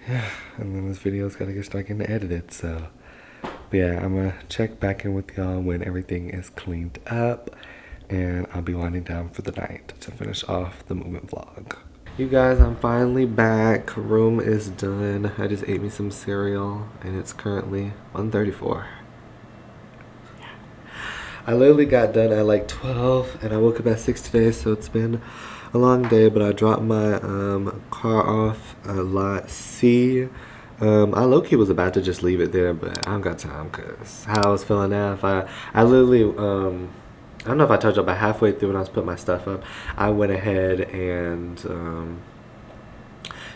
yeah, and then this video's gotta get started getting edited. So but yeah, I'm gonna check back in with y'all when everything is cleaned up, and I'll be winding down for the night to finish off the movement vlog. You guys, I'm finally back. Room is done. I just ate me some cereal, and it's currently 1:34. Yeah. I literally got done at like 12, and I woke up at 6 today, so it's been a long day, but I dropped my car off at LACY. I low-key was about to just leave it there, but I don't got time, because how I was feeling now, if I literally, I don't know if I told you, about halfway through when I was putting my stuff up, I went ahead and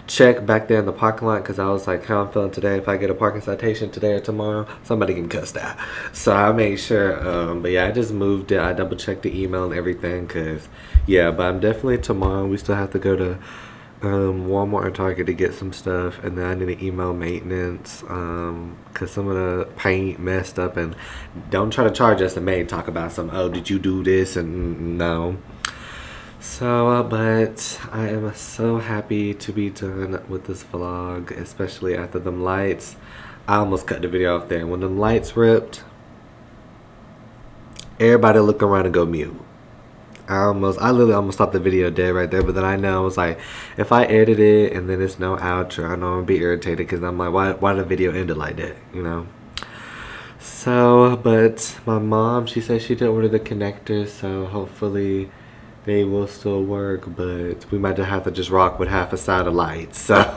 checked back there in the parking lot because I was like, how I'm feeling today. If I get a parking citation today or tomorrow, somebody can cuss that. So I made sure, but yeah, I just moved it. I double checked the email and everything because, yeah, but I'm definitely tomorrow. We still have to go to Walmart or Target to get some stuff, and then I need to email maintenance because some of the paint messed up, and don't try to charge us the maid talk about some, oh, did you do this, and no. So but I am so happy to be done with this vlog, especially after them lights. I almost cut the video off there. When them lights ripped, everybody look around and go mute. I literally almost stopped the video dead right there, but then I know I was like, if I edit it and then it's no outro, I know I'm gonna be irritated because I'm like, why the video ended like that, you know? So, but my mom, she said she did order the connectors, so hopefully they will still work, but we might have to just rock with half a side of lights. So,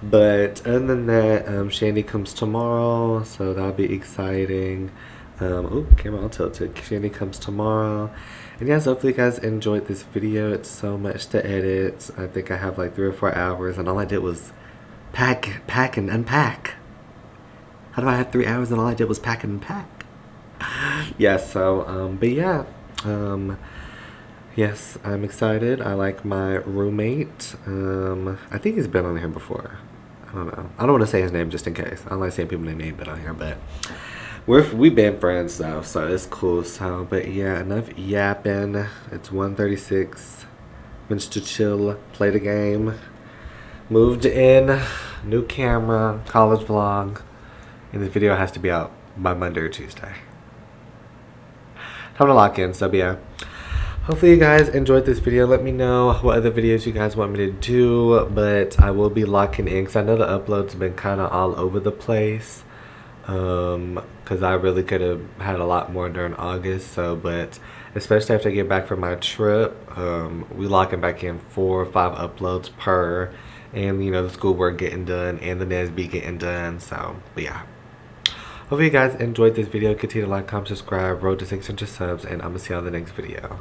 but other than that, Shandy comes tomorrow, so that'll be exciting. Oh, camera all tilted. Shandy comes tomorrow. And yes, hopefully you guys enjoyed this video. It's so much to edit. I think I have like 3 or 4 hours, and all I did was pack, and unpack. How do I have 3 hours and all I did was pack and unpack? Yeah, so, but yeah. Yes, I'm excited. I like my roommate. I think he's been on here before. I don't know. I don't want to say his name just in case. I don't like saying people name ain't been on here, but we've been friends though, so it's cool. So, but yeah, enough yapping. It's 1:36. Went to chill, play the game. Moved in, new camera, college vlog, and this video has to be out by Monday or Tuesday. Time to lock in. So yeah. Hopefully you guys enjoyed this video. Let me know what other videos you guys want me to do, but I will be locking in because I know the uploads have been kind of all over the place, because I really could have had a lot more during August. So, but especially after I get back from my trip, we locking back in 4 or 5 uploads per, and, you know, the schoolwork getting done and the NSB getting done. So, but yeah. Hope you guys enjoyed this video. Continue to like, comment, subscribe, road to 600 subs, and I'm gonna see you on the next video.